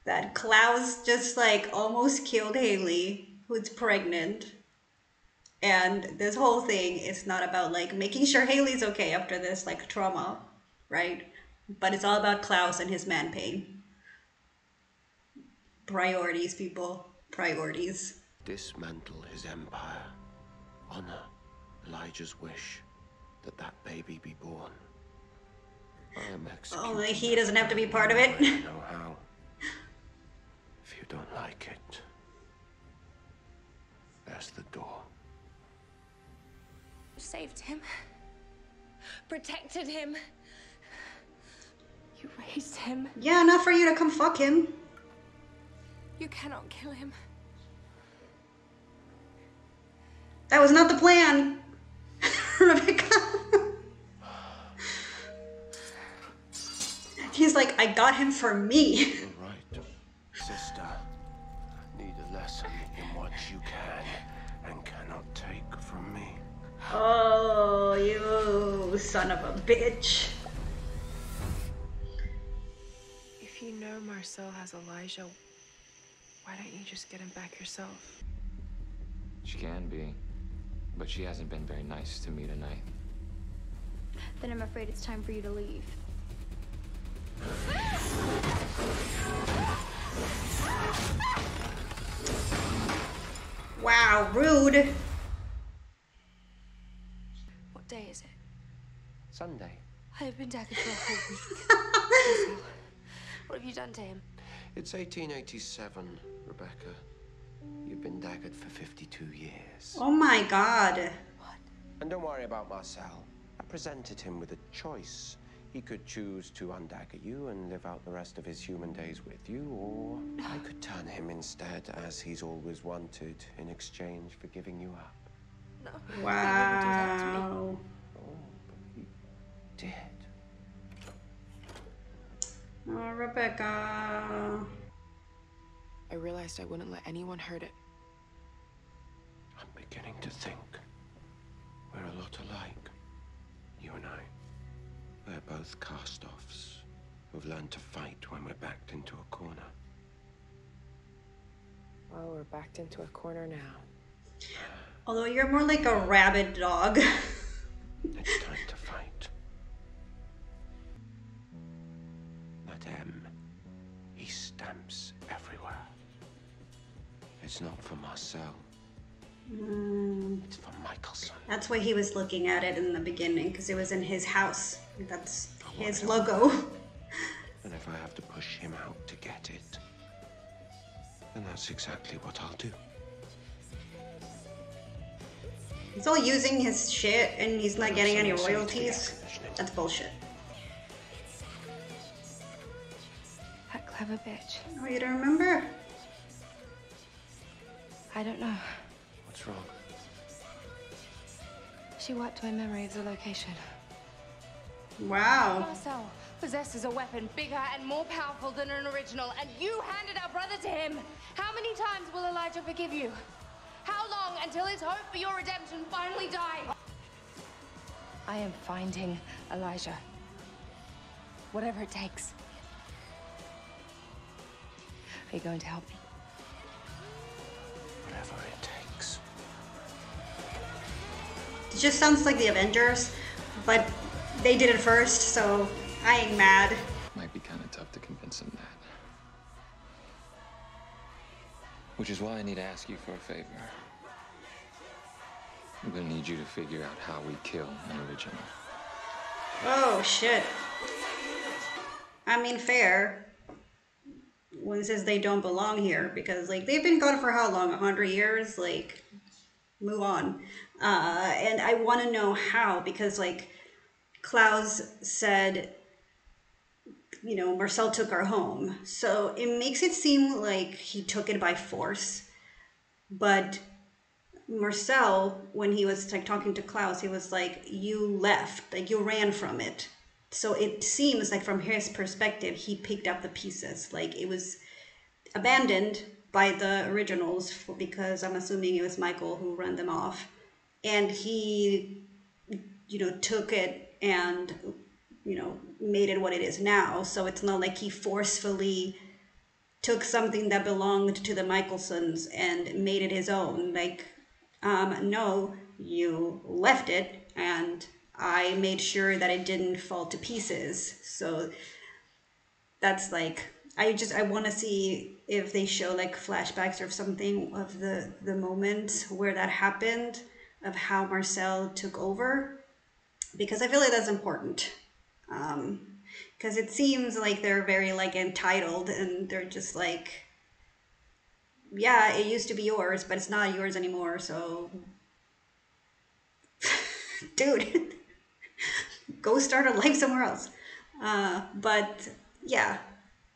that Klaus just like almost killed Haley, who's pregnant, and this whole thing is not about like making sure Haley's okay after this like trauma, right? But it's all about Klaus and his man pain. Priorities, people. Priorities. Dismantle his empire. Honor Elijah's wish that that baby be born. I am executing. Only he doesn't have to be part of it. I know how. If you don't like it, there's the door. Saved him. Protected him. You raised him. Yeah, not for you to come fuck him. You cannot kill him. That was not the plan, Rebecca. He's like, I got him for me. You're right, sister. Need a lesson in what you can and cannot take from me. Oh, you son of a bitch. If you know Marcel has Elijah, why don't you just get him back yourself? She can be, but she hasn't been very nice to me tonight. Then I'm afraid it's time for you to leave. Wow, rude. What day is it? Sunday. I have been daggered for a whole week. What have you done to him? It's 1887, Rebecca. You've been daggered for 52 years. Oh my god. What? And don't worry about Marcel. I presented him with a choice. He could choose to undagger you and live out the rest of his human days with you, or I could turn him instead, as he's always wanted, in exchange for giving you up. No. Wow. Oh, but he did. Oh, Rebecca. I realized I wouldn't let anyone hurt it. I'm beginning to think we're a lot alike, you and I. We're both cast-offs who've learned to fight when we're backed into a corner. Well, we're backed into a corner now. Although you're more like a rabid dog. It's time to fight. That M, he stamps everywhere. It's not for Marcel. It's for Mikaelson. That's why he was looking at it in the beginning, because it was in his house. That's his logo. And if I have to push him out to get it, then that's exactly what I'll do. He's all using his shit and he's not getting any royalties. That's bullshit. That clever bitch. Oh, you don't remember? I don't know. What's wrong? She wiped my memory of the location. Wow. Marcel possesses a weapon bigger and more powerful than an original, and you handed our brother to him. How many times will Elijah forgive you? How long until his hope for your redemption finally dies? I am finding Elijah. Whatever it takes. Are you going to help me? Whatever it takes. It just sounds like the Avengers, but they did it first, so I ain't mad. Might be kind of tough to convince him that. Which is why I need to ask you for a favor. I'm gonna need you to figure out how we kill an original. Oh, shit. I mean, fair. When it says they don't belong here, because, like, they've been gone for how long? 100 years? Like, move on. And I want to know how, because, like, Klaus said, you know, Marcel took our home. So it makes it seem like he took it by force. But Marcel, when he was like talking to Klaus, he was like, you left, like you ran from it. So it seems like from his perspective, he picked up the pieces. Like it was abandoned by the originals because I'm assuming it was Michael who ran them off. And he, you know, took it and, you know, made it what it is now. So it's not like he forcefully took something that belonged to the Mikaelsons and made it his own. Like, no, you left it and I made sure that it didn't fall to pieces. So that's like, I want to see if they show like flashbacks or something of the moment where that happened, of how Marcel took over, because I feel like that's important. Because it seems like they're very like entitled and they're just like, yeah, it used to be yours, but it's not yours anymore. So, dude, go start a life somewhere else. But yeah,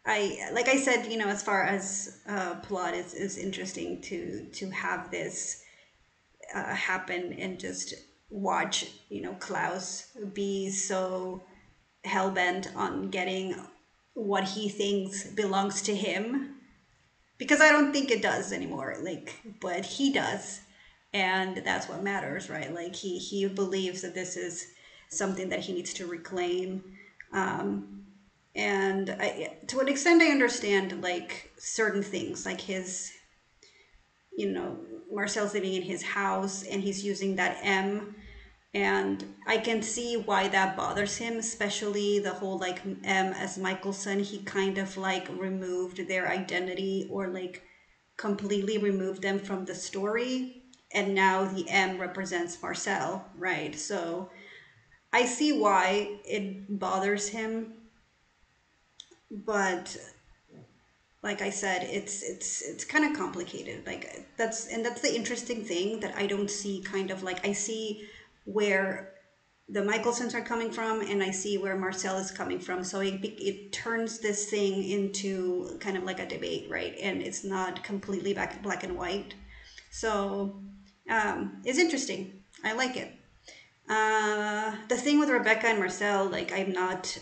like I said, you know, as far as plot is interesting to have this happen and just watch, you know, Klaus be so hell-bent on getting what he thinks belongs to him, because I don't think it does anymore, like, but he does, and that's what matters, right? Like he believes that this is something that he needs to reclaim. And to an extent I understand like certain things, like his, you know, Marcel's living in his house and he's using that M. And I can see why that bothers him, especially the whole like M as Mikaelson. He kind of like removed their identity, or like completely removed them from the story. And now the M represents Marcel, right? So I see why it bothers him. But like I said, it's kind of complicated. Like that's the interesting thing that I don't see. Kind of like I see where the Mikaelsons are coming from, and I see where Marcel is coming from. So it turns this thing into kind of like a debate, right? And it's not completely black and white. So it's interesting. I like it. The thing with Rebecca and Marcel, like I'm not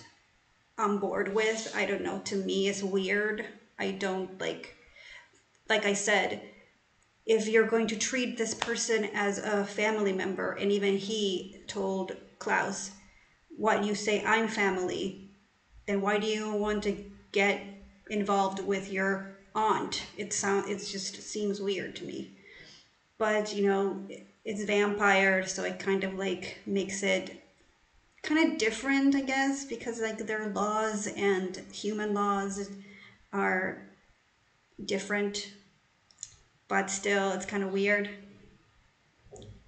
on board with. I don't know. To me, it's weird. I don't like I said, if you're going to treat this person as a family member, and even he told Klaus, what, you say I'm family, then why do you want to get involved with your aunt? It just seems weird to me. But, you know, it's vampire, so it kind of like makes it kind of different, I guess, because like their laws and human laws are different, but still it's kind of weird.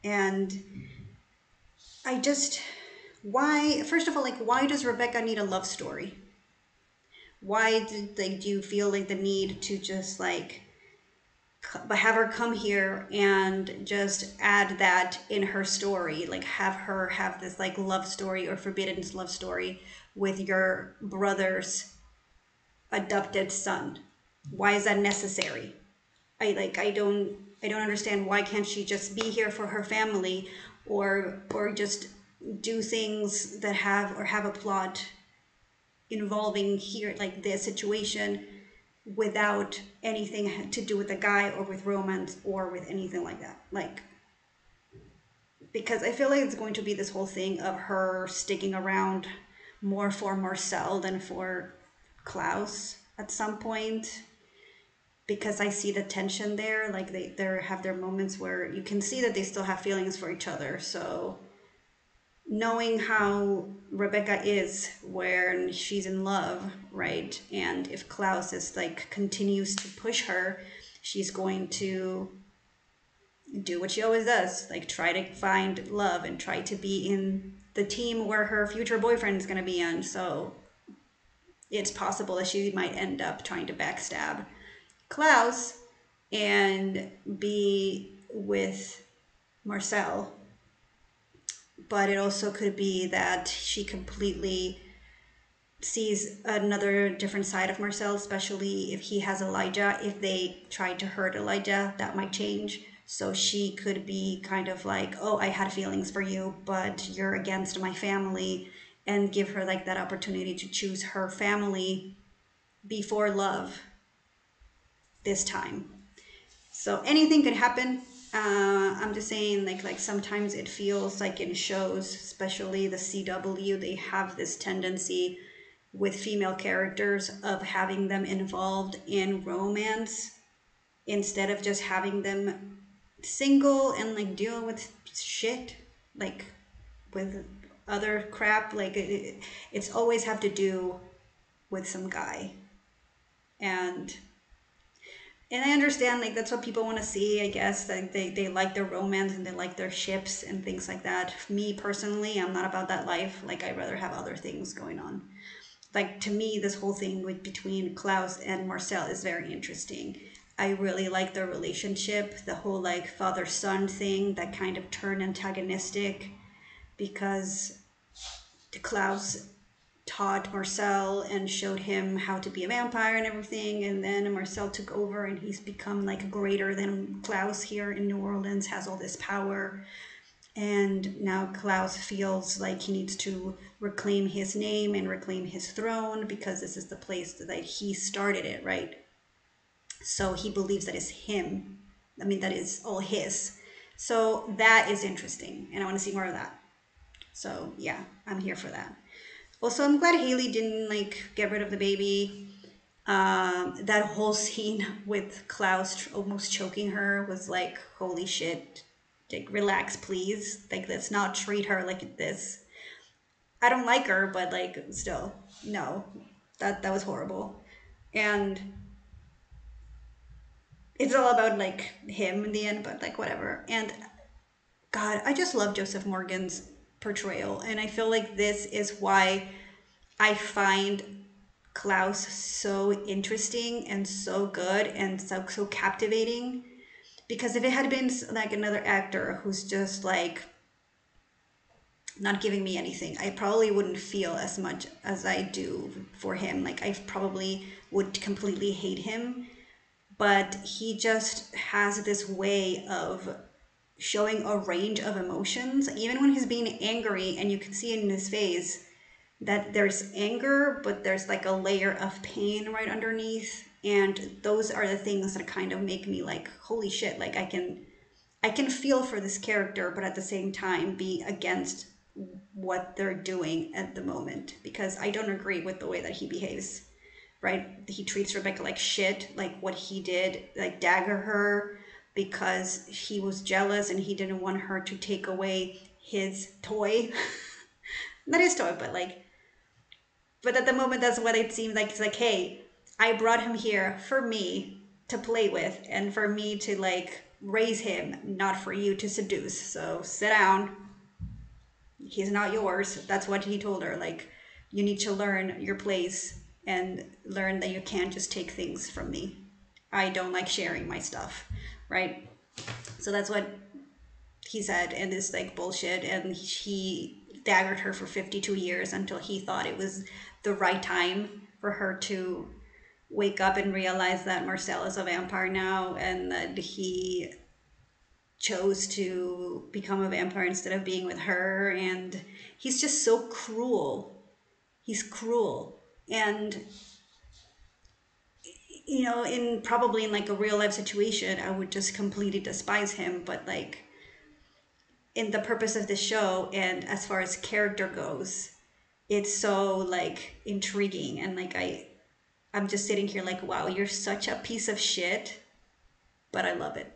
And I just, why, first of all, like, why does Rebecca need a love story? Why do you feel like the need to just like have her come here and just add that in her story, like have her have this like love story or forbidden love story with your brother's adopted son? Why is that necessary? I don't understand. Why can't she just be here for her family, or just do things that have a plot involving here, like this situation, without anything to do with the guy or with romance or with anything like that? Like, because I feel like it's going to be this whole thing of her sticking around more for Marcel than for Klaus at some point, because I see the tension there. Like they have their moments where you can see that they still have feelings for each other. So knowing how Rebecca is when she's in love, right? And if Klaus is like continues to push her, she's going to do what she always does, like try to find love and try to be in the team where her future boyfriend is going to be on. So it's possible that she might end up trying to backstab Klaus and be with Marcel. But it also could be that she completely sees another different side of Marcel, especially if he has Elijah. If they try to hurt Elijah, that might change. So she could be kind of like, oh, I had feelings for you, but you're against my family, and give her like that opportunity to choose her family before love this time. So anything could happen. I'm just saying, like sometimes it feels like in shows, especially the CW, they have this tendency with female characters of having them involved in romance instead of just having them single and like dealing with shit, like with other crap. Like it's always have to do with some guy. And I understand, like, that's what people want to see, I guess. Like, they like their romance and they like their ships and things like that. Me, personally, I'm not about that life. Like, I'd rather have other things going on. Like, to me, this whole thing between Klaus and Marcel is very interesting. I really like their relationship. The whole, like, father-son thing that kind of turned antagonistic because Klaus taught Marcel and showed him how to be a vampire and everything, and then Marcel took over and he's become like greater than Klaus here in New Orleans, has all this power, and now Klaus feels like he needs to reclaim his name and reclaim his throne because this is the place that he started it, right? So he believes that it's him. I mean, that is all his. So that is interesting, and I want to see more of that. So yeah, I'm here for that. Also, I'm glad Haley didn't like get rid of the baby. That whole scene with Klaus almost choking her was like, holy shit. Like, relax, please. Like, let's not treat her like this. I don't like her, but like, still, no. That was horrible. And it's all about like him in the end, but like whatever. And God, I just love Joseph Morgan's portrayal, and I feel like this is why I find Klaus so interesting and so good and so captivating. Because if it had been like another actor who's just like not giving me anything, I probably wouldn't feel as much as I do for him. Like, I probably would completely hate him, but he just has this way of showing a range of emotions, even when he's being angry, and you can see it in his face that there's anger, but there's like a layer of pain right underneath. And those are the things that kind of make me like, holy shit, like I can feel for this character, but at the same time be against what they're doing at the moment, because I don't agree with the way that he behaves, right? He treats Rebecca like shit, like what he did, like dagger her because he was jealous and he didn't want her to take away his toy. Not his toy, but at the moment, that's what it seemed like. It's like, hey, I brought him here for me to play with and for me to like raise him, not for you to seduce. So sit down. He's not yours. That's what he told her. Like, you need to learn your place and learn that you can't just take things from me. I don't like sharing my stuff, right? So that's what he said, and this like bullshit. And he daggered her for 52 years until he thought it was the right time for her to wake up and realize that Marcel is a vampire now, and that he chose to become a vampire instead of being with her. And he's just so cruel. He's cruel. And you know, probably in like a real life situation, I would just completely despise him. But like, in the purpose of the show and as far as character goes, it's so like intriguing. And like, I'm just sitting here like, wow, you're such a piece of shit, but I love it.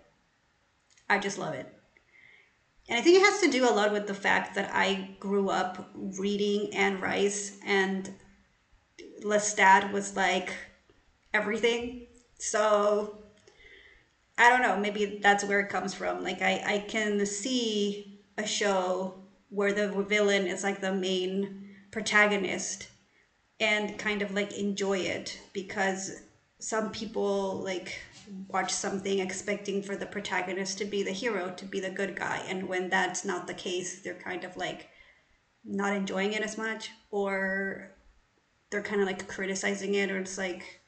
I just love it. And I think it has to do a lot with the fact that I grew up reading Anne Rice, and Lestat was like everything. So I don't know, maybe that's where it comes from. Like I can see a show where the villain is like the main protagonist and kind of like enjoy it, because some people like watch something expecting for the protagonist to be the hero, to be the good guy, and when that's not the case, they're kind of like not enjoying it as much, or they're kind of like criticizing it, or it's like,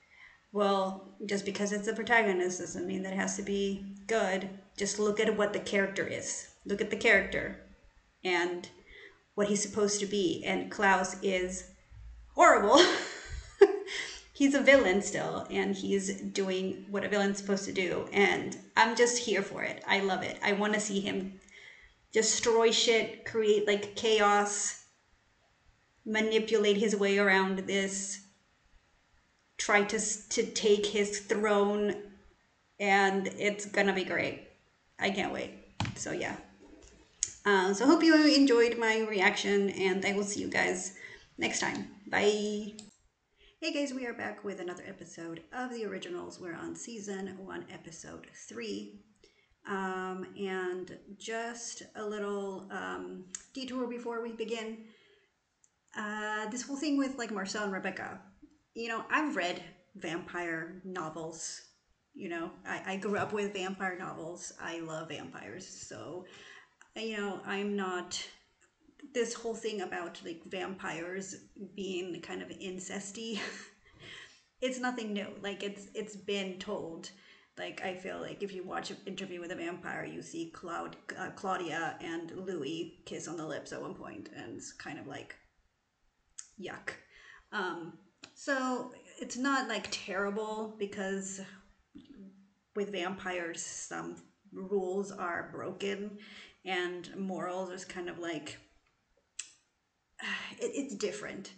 well, just because it's the protagonist doesn't mean that it has to be good. Just look at what the character is. Look at the character and what he's supposed to be. And Klaus is horrible. He's a villain still, and he's doing what a villain's supposed to do. And I'm just here for it. I love it. I want to see him destroy shit, create like chaos, manipulate his way around this, try to take his throne, and it's gonna be great. I can't wait. So yeah. So hope you enjoyed my reaction, and I will see you guys next time. Bye. Hey guys, we are back with another episode of The Originals. We're on season 1, episode 3. And just a little detour before we begin. This whole thing with like Marcel and Rebecca. You know, I've read vampire novels. You know, I grew up with vampire novels. I love vampires. So, you know, I'm not... This whole thing about like vampires being kind of incesty, it's nothing new. Like it's been told. Like I feel like if you watch an Interview with a Vampire, you see Claudia and Louis kiss on the lips at one point, and it's kind of like yuck. So it's not like terrible, because with vampires some rules are broken and morals is kind of like it's different,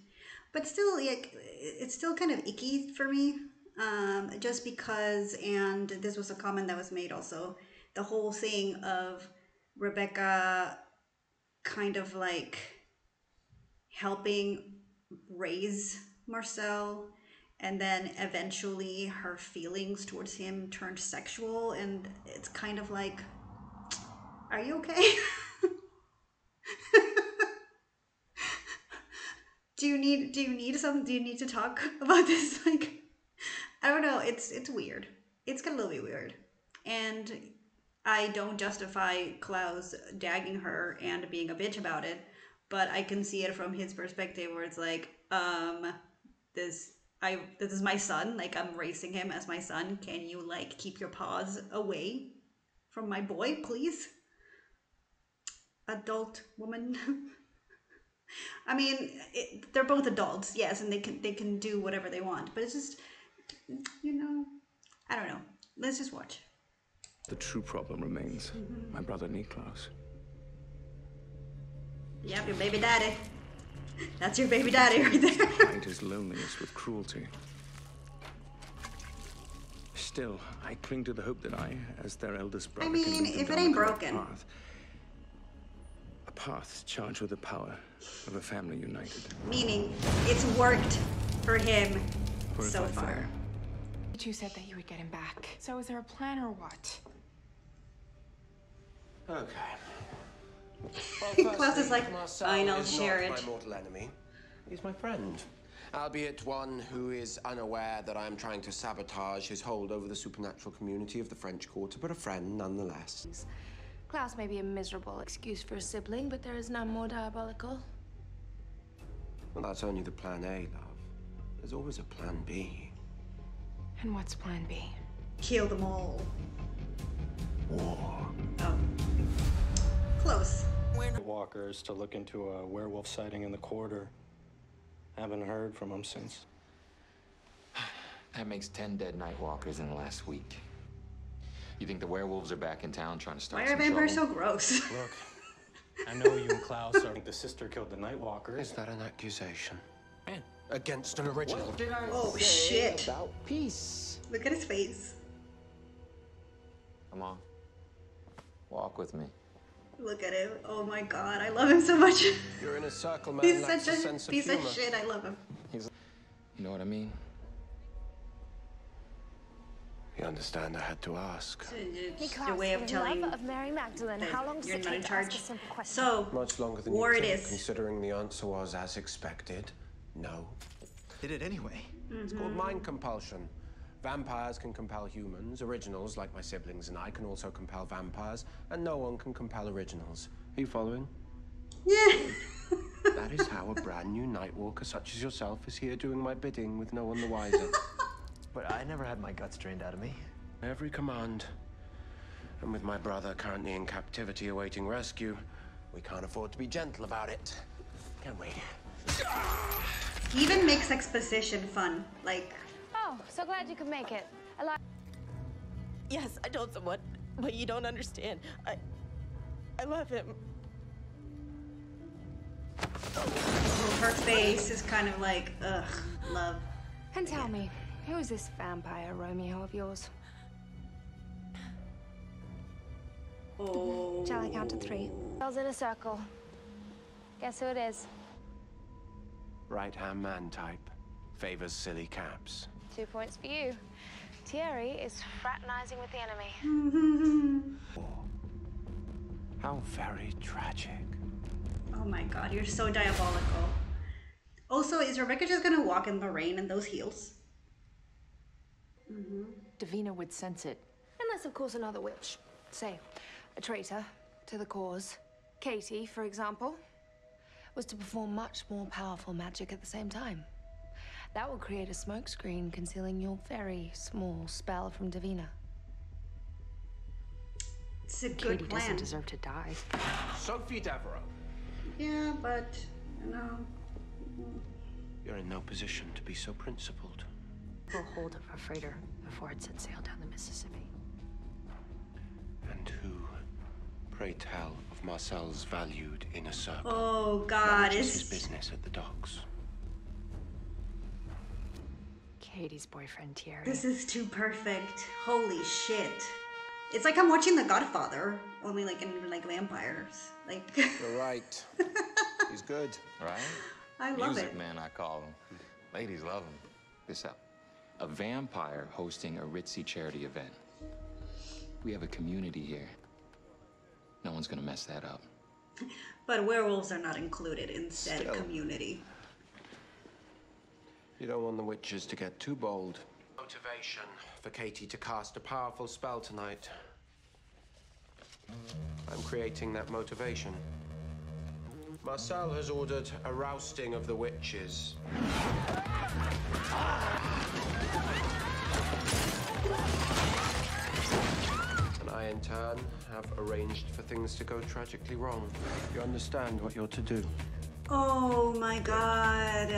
but still like it's still kind of icky for me, just because. And this was a comment that was made also, the whole thing of Rebecca kind of like helping raise Marcel, and then eventually her feelings towards him turned sexual, and it's kind of like, are you okay? Do you need to talk about this? Like, I don't know, it's weird. It's gonna be weird. And I don't justify Klaus dagging her and being a bitch about it, but I can see it from his perspective, where it's like, this is my son, like I'm raising him as my son. Can you like keep your paws away from my boy, please? Adult woman. I mean, they're both adults, yes, and they can do whatever they want, but it's just, you know, I don't know. Let's just watch. The true problem remains my brother Niklaus. Yep, your baby daddy. That's your baby daddy right there. Hide his loneliness with cruelty. Still, I cling to the hope that I, as their eldest brother, I mean, can lead them if it down ain't the correct broken. path. A path charged with the power of a family united. Meaning, it's worked for him For so if I far. fail, You two said that you would get him back. So is there a plan or what? Okay. Klaus is like, Marcel fine, I'll is share not it. my mortal enemy. He's my friend. Albeit one who is unaware that I am trying to sabotage his hold over the supernatural community of the French Quarter, but a friend nonetheless. Klaus may be a miserable excuse for a sibling, but there is none more diabolical. Well, that's only the plan A, love. There's always a plan B. And what's plan B? Kill them all. war. Oh. Close. Walkers to look into a werewolf sighting in the quarter. Haven't heard from them since. That makes 10 dead night walkers in the last week. You think the werewolves are back in town trying to start Why are some vampires so trouble? gross? Look, I know you and Klaus are the sister killed the night walkers. Is that an accusation? Man. Against an original? What did I Oh, say shit. about peace? Look at his face. Come on. Walk with me. Look at him. Oh my god, I love him so much. You're in a circle, man. He's Lacks such a a sense of piece humor. of shit. I love him. You know what I mean? You understand, I had to ask. It's the way of telling of Mary Magdalene. How long does you're it not in take to ask a charge. simple question? So, Much longer than war you it think, is. considering the answer was as expected. No. Did it anyway. It's called mind compulsion. Vampires can compel humans. Originals, like my siblings and I, can also compel vampires. And no one can compel originals. Are you following? Yeah. That is how a brand new Nightwalker such as yourself is here doing my bidding with no one the wiser. But I never had my guts drained out of me. Every command. And with my brother currently in captivity awaiting rescue, we can't afford to be gentle about it. Can we? He even makes exposition fun. Like, Oh, so glad you could make it. Yes, I told someone, but you don't understand. I love him. her face is kind of like, ugh, love. And tell me, who is this vampire Romeo of yours? Oh. Shall I count to 3? Girls in a circle. Guess who it is? Right-hand man type. Favors silly caps. 2 points for you. Thierry is fraternizing with the enemy. How very tragic. Oh my god, you're so diabolical. Also, is Rebecca just gonna walk in the rain in those heels? Davina would sense it. Unless, of course, another witch. Say, a traitor to the cause. Katie, for example, was to perform much more powerful magic at the same time. That would create a smokescreen concealing your very small spell from Davina. It's a good Katie plan. doesn't deserve to die. Sophie Devereaux. Yeah, but, no. You're in no position to be so principled. Pull hold of a freighter before it set sail down the Mississippi. And who, pray tell, of Marcel's valued inner circle? Oh god, manages it's... his business at the docks. Katie's boyfriend, Thierry. This is too perfect. Holy shit. It's like I'm watching The Godfather, only like in like vampires. Like You're right. He's good. Right? I love Music it. man, I call him. Ladies love him. This up. A vampire hosting a ritzy charity event. We have a community here. No one's gonna mess that up. But werewolves are not included in said Still. community. You don't want the witches to get too bold. Motivation for Katie to cast a powerful spell tonight. I'm creating that motivation. Marcel has ordered a rousting of the witches. And I, in turn, have arranged for things to go tragically wrong. You understand what you're to do? Oh my god.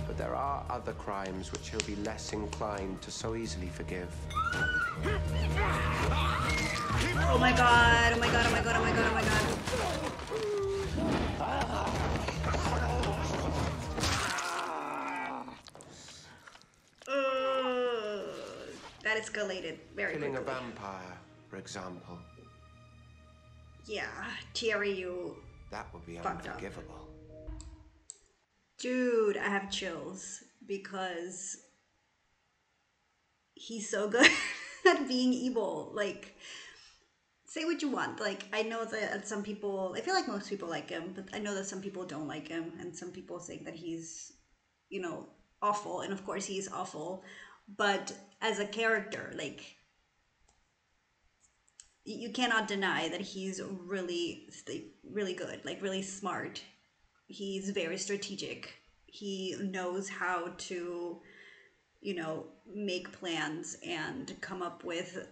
But there are other crimes which he'll be less inclined to so easily forgive. Oh my god, oh my god, oh my god, oh my god, oh my god. That escalated very Killing quickly. a vampire, for example. Yeah, Thierry, you That would be fucked up. unforgivable. Dude, I have chills because he's so good at being evil. Like, say what you want. Like, I know that some people, I feel like most people like him, but I know that some people don't like him, and some people think that he's, you know, awful. And of course, he's awful. But as a character, like, you cannot deny that he's really, really good, like, really smart. He's very strategic. He knows how to, you know, make plans and come up with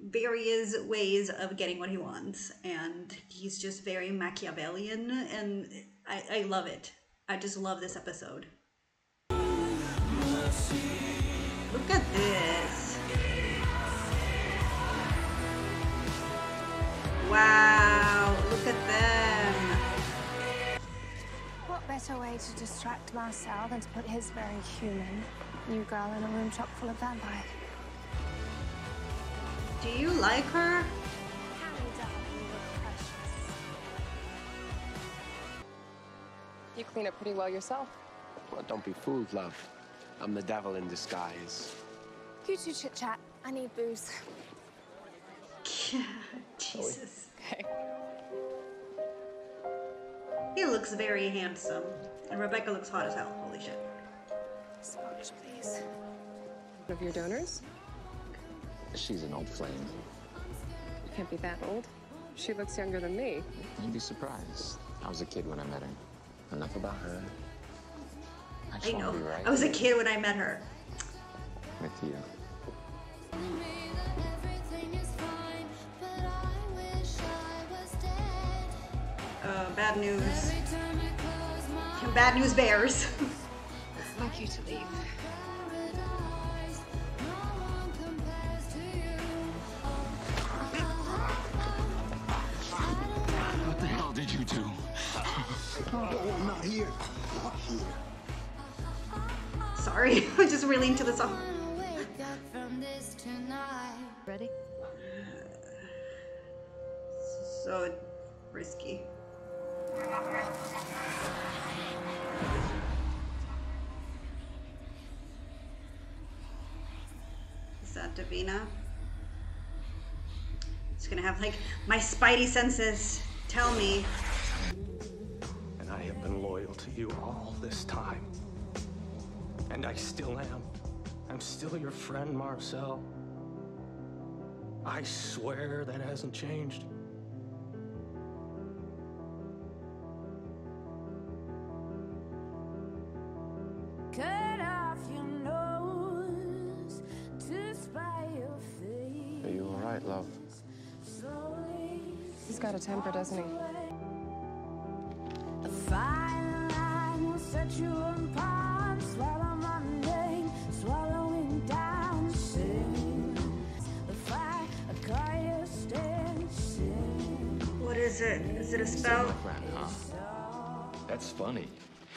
various ways of getting what he wants. And he's just very Machiavellian, and I love it. I just love this episode. Look at this. Wow, look at them. What better way to distract Marcel than to put his very human new girl in a room chock full of vampires? Do you like her? You clean up pretty well yourself. Well, don't be fooled, love. I'm the devil in disguise. You two chit-chat. I need booze. Jesus. Okay. He looks very handsome. And Rebecca looks hot as hell. Holy shit. Sponge, please. One of your donors? She's an old flame. Can't be that old. She looks younger than me. You'd be surprised. I was a kid when I met her. Enough about her. I know. Be right I was a here kid when I met her. with you. Bad news. Bad news bears. I'd like you to leave. What the hell did you do? Oh, I'm not here. Not here. Sorry, I'm just really into the song. Ready? So risky. Is that Davina? It's gonna have like my spidey senses tell me. And I have been loyal to you all this time. And I still am. I'm still your friend, Marcel. I swear that hasn't changed. Cut off your nose to spy your face. Are you all right, love? He's got a temper, doesn't he? A fine line will set you apart. Swallow my name, swallowing down the shame. The fire, a car you stand shame. What is it? Is it a spell? Friend, huh? That's funny.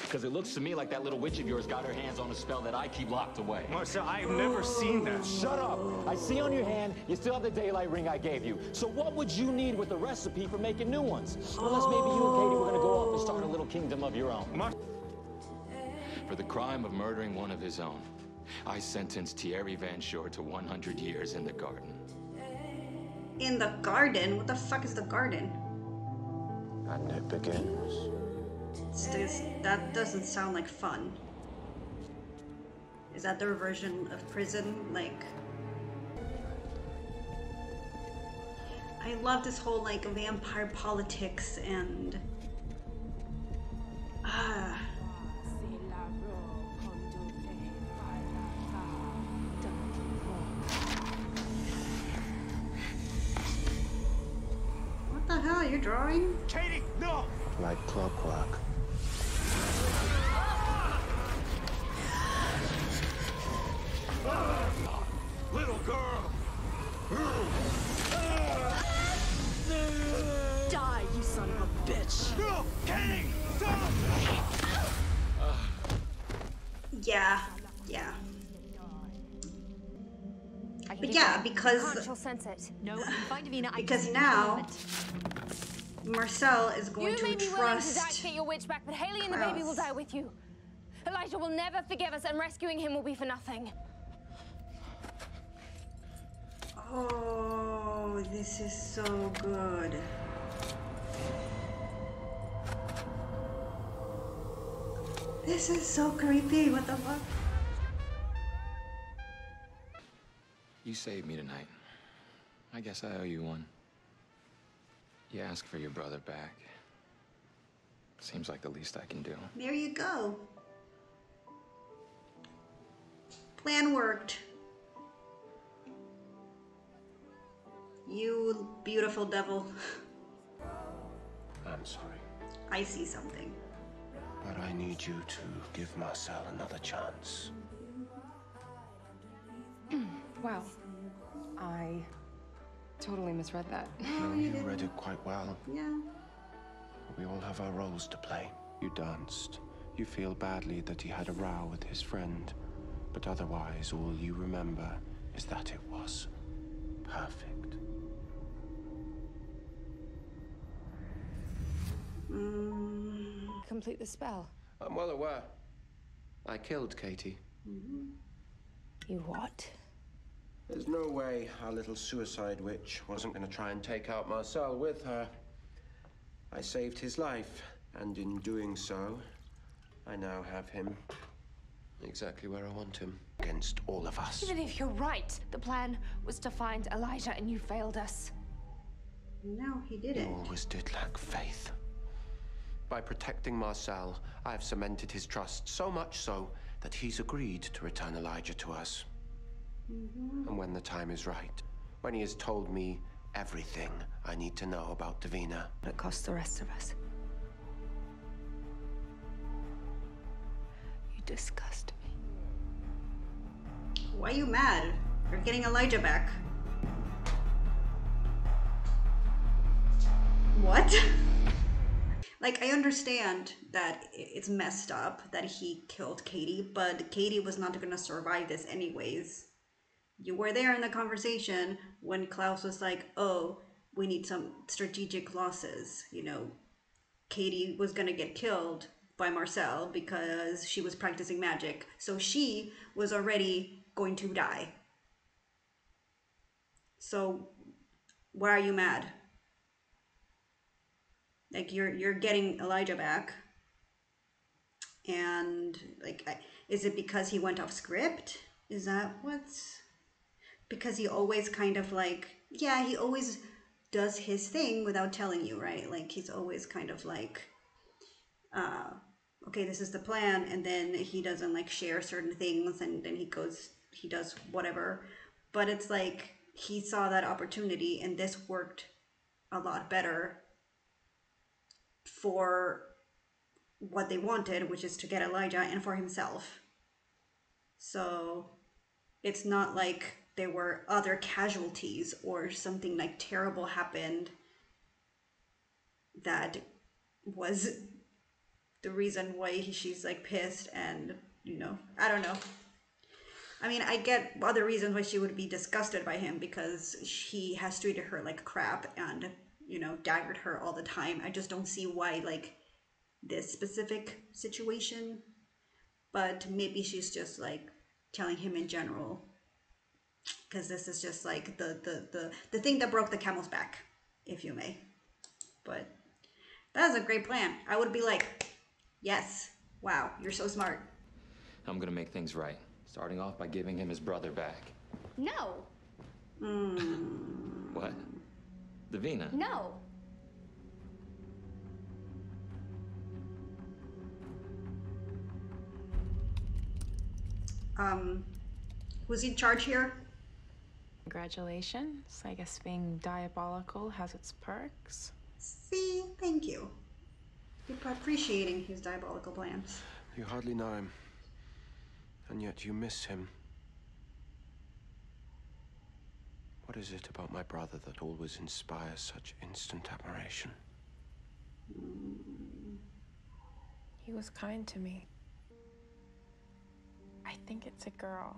Because it looks to me like that little witch of yours got her hands on a spell that I keep locked away. Marcel, I've never seen that. Shut up! I see on your hand, you still have the daylight ring I gave you. So what would you need with the recipe for making new ones? Unless maybe you and Katie were gonna go off and start a little kingdom of your own. For the crime of murdering one of his own, I sentenced Thierry Van Shore to 100 years in the garden. In the garden? What the fuck is the garden? And it begins. That doesn't sound like fun. Is that their version of prison? Like, I love this whole like vampire politics and what the hell? You're drawing? Katie, no! Like clockwork. Little girl! Die, you son of a bitch! No! Katie! Stop! Yeah. But yeah, because sense it. No, find Davina. because now Marcel is going You may to be willing to trust die to get your witch back, but Haley and the baby will die with you. Elijah will never forgive us, and rescuing him will be for nothing. Oh, this is so good. This is so creepy. What the fuck? You saved me tonight. I guess I owe you one. You asked for your brother back. Seems like the least I can do. There you go. Plan worked. You beautiful devil. I'm sorry. I see something. But I need you to give Marcel another chance. Wow. I totally misread that. No, you read it quite well. Yeah. We all have our roles to play. You danced. You feel badly that he had a row with his friend. But otherwise, all you remember is that it was perfect. Complete the spell. I'm well aware. I killed Katie. You what? There's no way our little suicide witch wasn't going to try and take out Marcel with her. I saved his life, and in doing so, I now have him exactly where I want him. Against all of us. Even if you're right, the plan was to find Elijah and you failed us. No, he didn't. You always did lack faith. By protecting Marcel, I have cemented his trust so much so that he's agreed to return Elijah to us. And when the time is right, when he has told me everything I need to know about Davina. It costs the rest of us. You disgust me. Why are you mad? You're getting Elijah back. What? Like, I understand that it's messed up that he killed Katie, but Katie was not gonna survive this anyways. You were there in the conversation when Klaus was like, oh, we need some strategic losses. You know, Katie was gonna get killed by Marcel because she was practicing magic. So she was already going to die. So why are you mad? Like, you're getting Elijah back. And like, is it because he went off script? Is that what's... Because he always kind of like, yeah, he always does his thing without telling you, right? Like, he's always kind of like, okay, this is the plan, and then he doesn't like share certain things, and then he does whatever. But it's like, he saw that opportunity, and this worked a lot better for what they wanted, which is to get Elijah, and for himself. So it's not like there were other casualties or something like terrible happened that was the reason why she's like pissed. And, you know, I don't know. I mean, I get other reasons why she would be disgusted by him, because he has treated her like crap and, you know, daggered her all the time. I just don't see why, like, this specific situation. But maybe she's just like telling him in general, because this is just like the thing that broke the camel's back, if you may. But that is a great plan. I would be like, yes, wow, you're so smart. I'm gonna make things right, starting off by giving him his brother back. No. What? Davina? No. Who's in charge here? Congratulations. I guess being diabolical has its perks. See, thank you. People appreciating his diabolical plans. You hardly know him, and yet you miss him. What is it about my brother that always inspires such instant admiration? He was kind to me. I think it's a girl.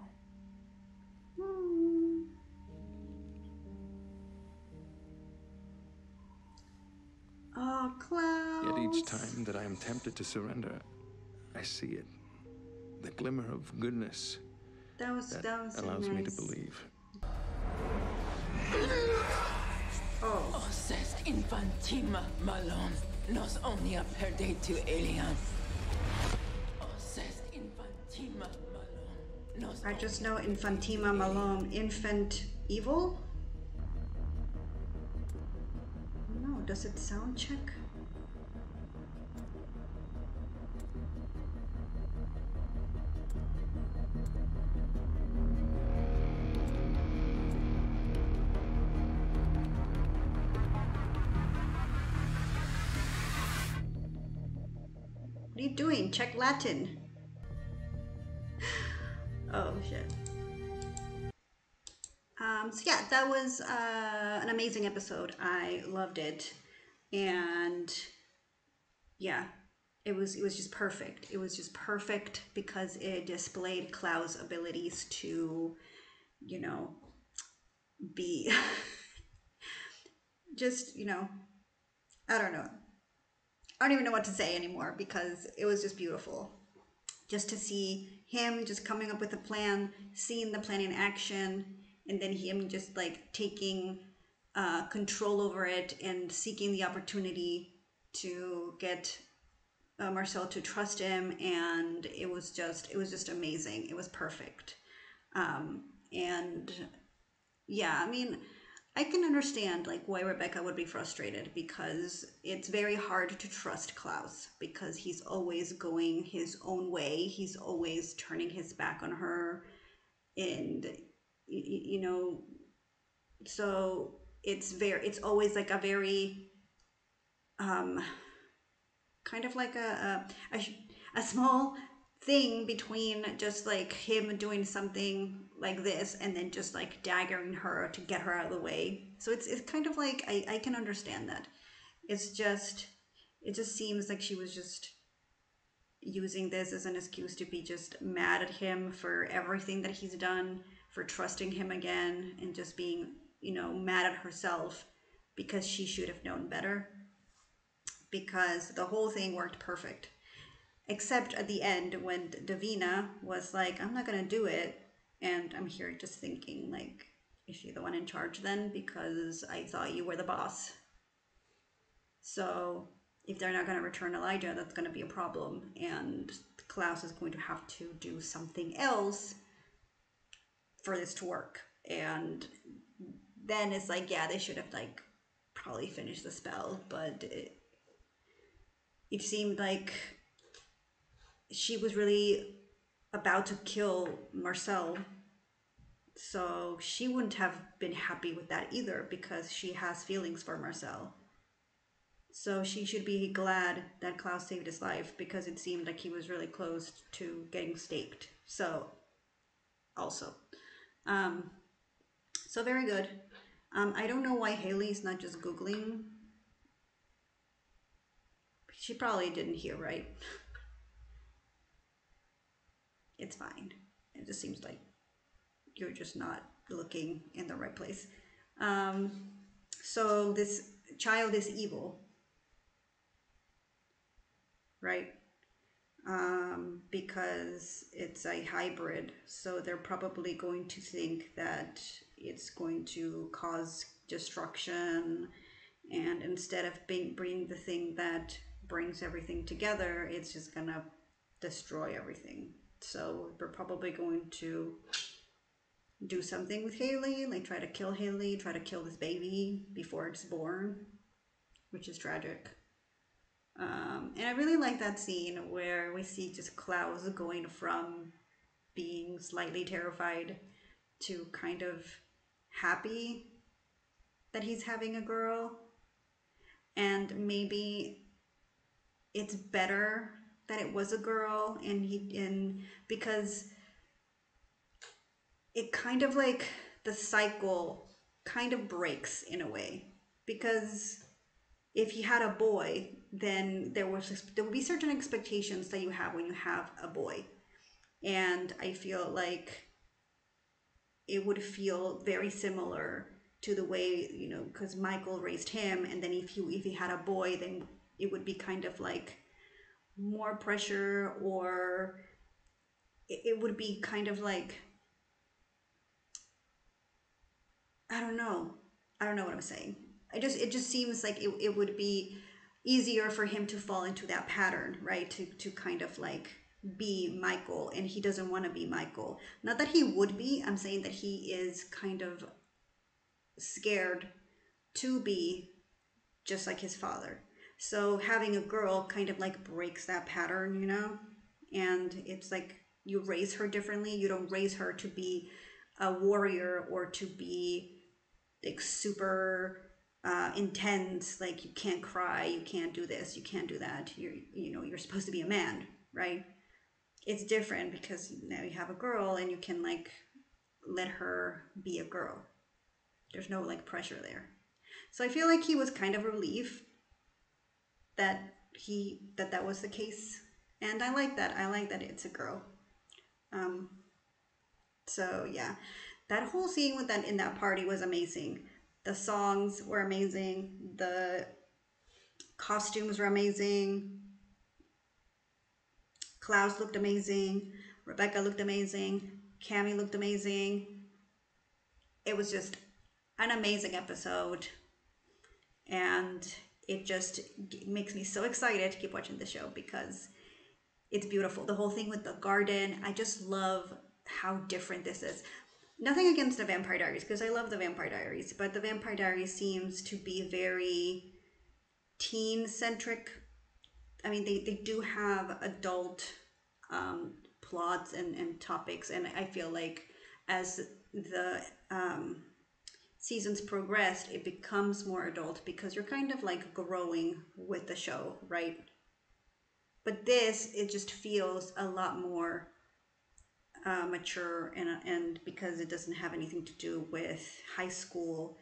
Oh, Klaus. Yet each time that I am tempted to surrender, I see it. The glimmer of goodness That was allows nice. me to believe. Oh. Osses infantima malon, nos omnia perdetu elian. Osses infantima malon, nos... I just know Infantima Malone, infant evil? No, does it sound check? What are you doing? Check Latin. Oh shit. So yeah, that was an amazing episode. I loved it, and yeah, it was just perfect. It was just perfect because it displayed Klaus' abilities to, you know, be just, you know, I don't know. I don't even know what to say anymore because it was just beautiful. just to see him just coming up with a plan, seeing the plan in action, and then him just like taking control over it and seeking the opportunity to get Marcel to trust him. And it was just amazing. It was perfect. And yeah, I mean, I can understand like why Rebecca would be frustrated, because it's very hard to trust Klaus, because he's always going his own way. He's always turning his back on her, and you know, so it's always like a very kind of like a small thing between just like him doing something like this and then just like daggering her to get her out of the way. So it's kind of like I can understand that. It just seems like she was just using this as an excuse to be just mad at him for everything that he's done, for trusting him again, and just being, you know, mad at herself because she should have known better. Because the whole thing worked perfect. Except at the end when Davina was like, I'm not going to do it. And I'm here just thinking, like, is she the one in charge then? Because I thought you were the boss. So if they're not going to return Elijah, that's going to be a problem. And Klaus is going to have to do something else for this to work. And then it's like, yeah, they should have, like, probably finished the spell. But it seemed like she was really about to kill Marcel, so she wouldn't have been happy with that either, because she has feelings for Marcel. So she should be glad that Klaus saved his life, because it seemed like he was really close to getting staked. So also so very good. I don't know why Haley's not just Googling. She probably didn't hear right. It's fine. It just seems like you're just not looking in the right place. So this child is evil, right? Because it's a hybrid. So they're probably going to think that it's going to cause destruction. And instead of bringing the thing that brings everything together, it's just gonna destroy everything. So we're probably going to do something with Haley, like try to kill Haley, try to kill this baby before it's born, which is tragic. And I really like that scene where we see just Klaus going from being slightly terrified to kind of happy that he's having a girl. And maybe it's better that it was a girl, and because it kind of like the cycle kind of breaks in a way, because if he had a boy, then there would be certain expectations that you have when you have a boy, and I feel like it would feel very similar to the way, you know, because Michael raised him, and then if he had a boy, then it would be kind of like more pressure, or it would be kind of like, I don't know what I'm saying. It just seems like it would be easier for him to fall into that pattern, right? To kind of like be Michael, and he doesn't want to be Michael. Not that he would be, I'm saying that he is kind of scared to be just like his father. So having a girl kind of like breaks that pattern, you know? And it's like you raise her differently. You don't raise her to be a warrior or to be like super intense, like you can't cry, you can't do this, you can't do that. You're supposed to be a man, right? It's different because now you have a girl and you can like let her be a girl. There's no like pressure there. So I feel like he was kind of relieved that that was the case, and I like that. I like that it's a girl. So yeah, that whole scene with that in that party was amazing. The songs were amazing. The costumes were amazing. Klaus looked amazing. Rebecca looked amazing. Cammy looked amazing. It was just an amazing episode. And it just makes me so excited to keep watching the show because it's beautiful. The whole thing with the garden, I just love how different this is. Nothing against the Vampire Diaries, because I love the Vampire Diaries, but the Vampire Diaries seems to be very teen-centric. I mean, they do have adult plots and topics, and I feel like as the seasons progressed, it becomes more adult because you're kind of like growing with the show, right? But this, it just feels a lot more mature, and because it doesn't have anything to do with high school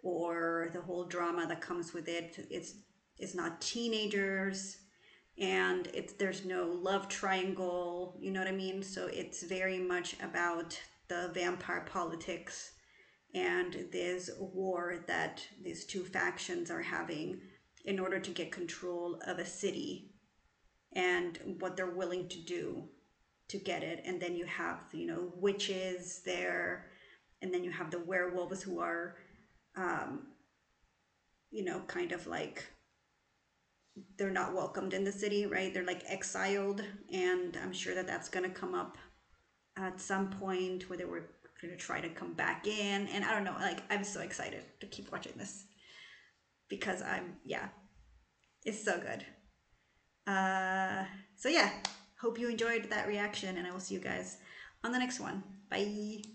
or the whole drama that comes with it. It's not teenagers, and there's no love triangle, you know what I mean? So it's very much about the vampire politics and this war that these two factions are having in order to get control of a city, and what they're willing to do to get it. And then you have, you know, witches there, and then you have the werewolves who are you know, kind of like, they're not welcomed in the city, right? They're like exiled, and I'm sure that that's going to come up at some point where they were going to try to come back in. And I don't know, like, I'm so excited to keep watching this because yeah, it's so good. So yeah, hope you enjoyed that reaction, and I will see you guys on the next one. Bye.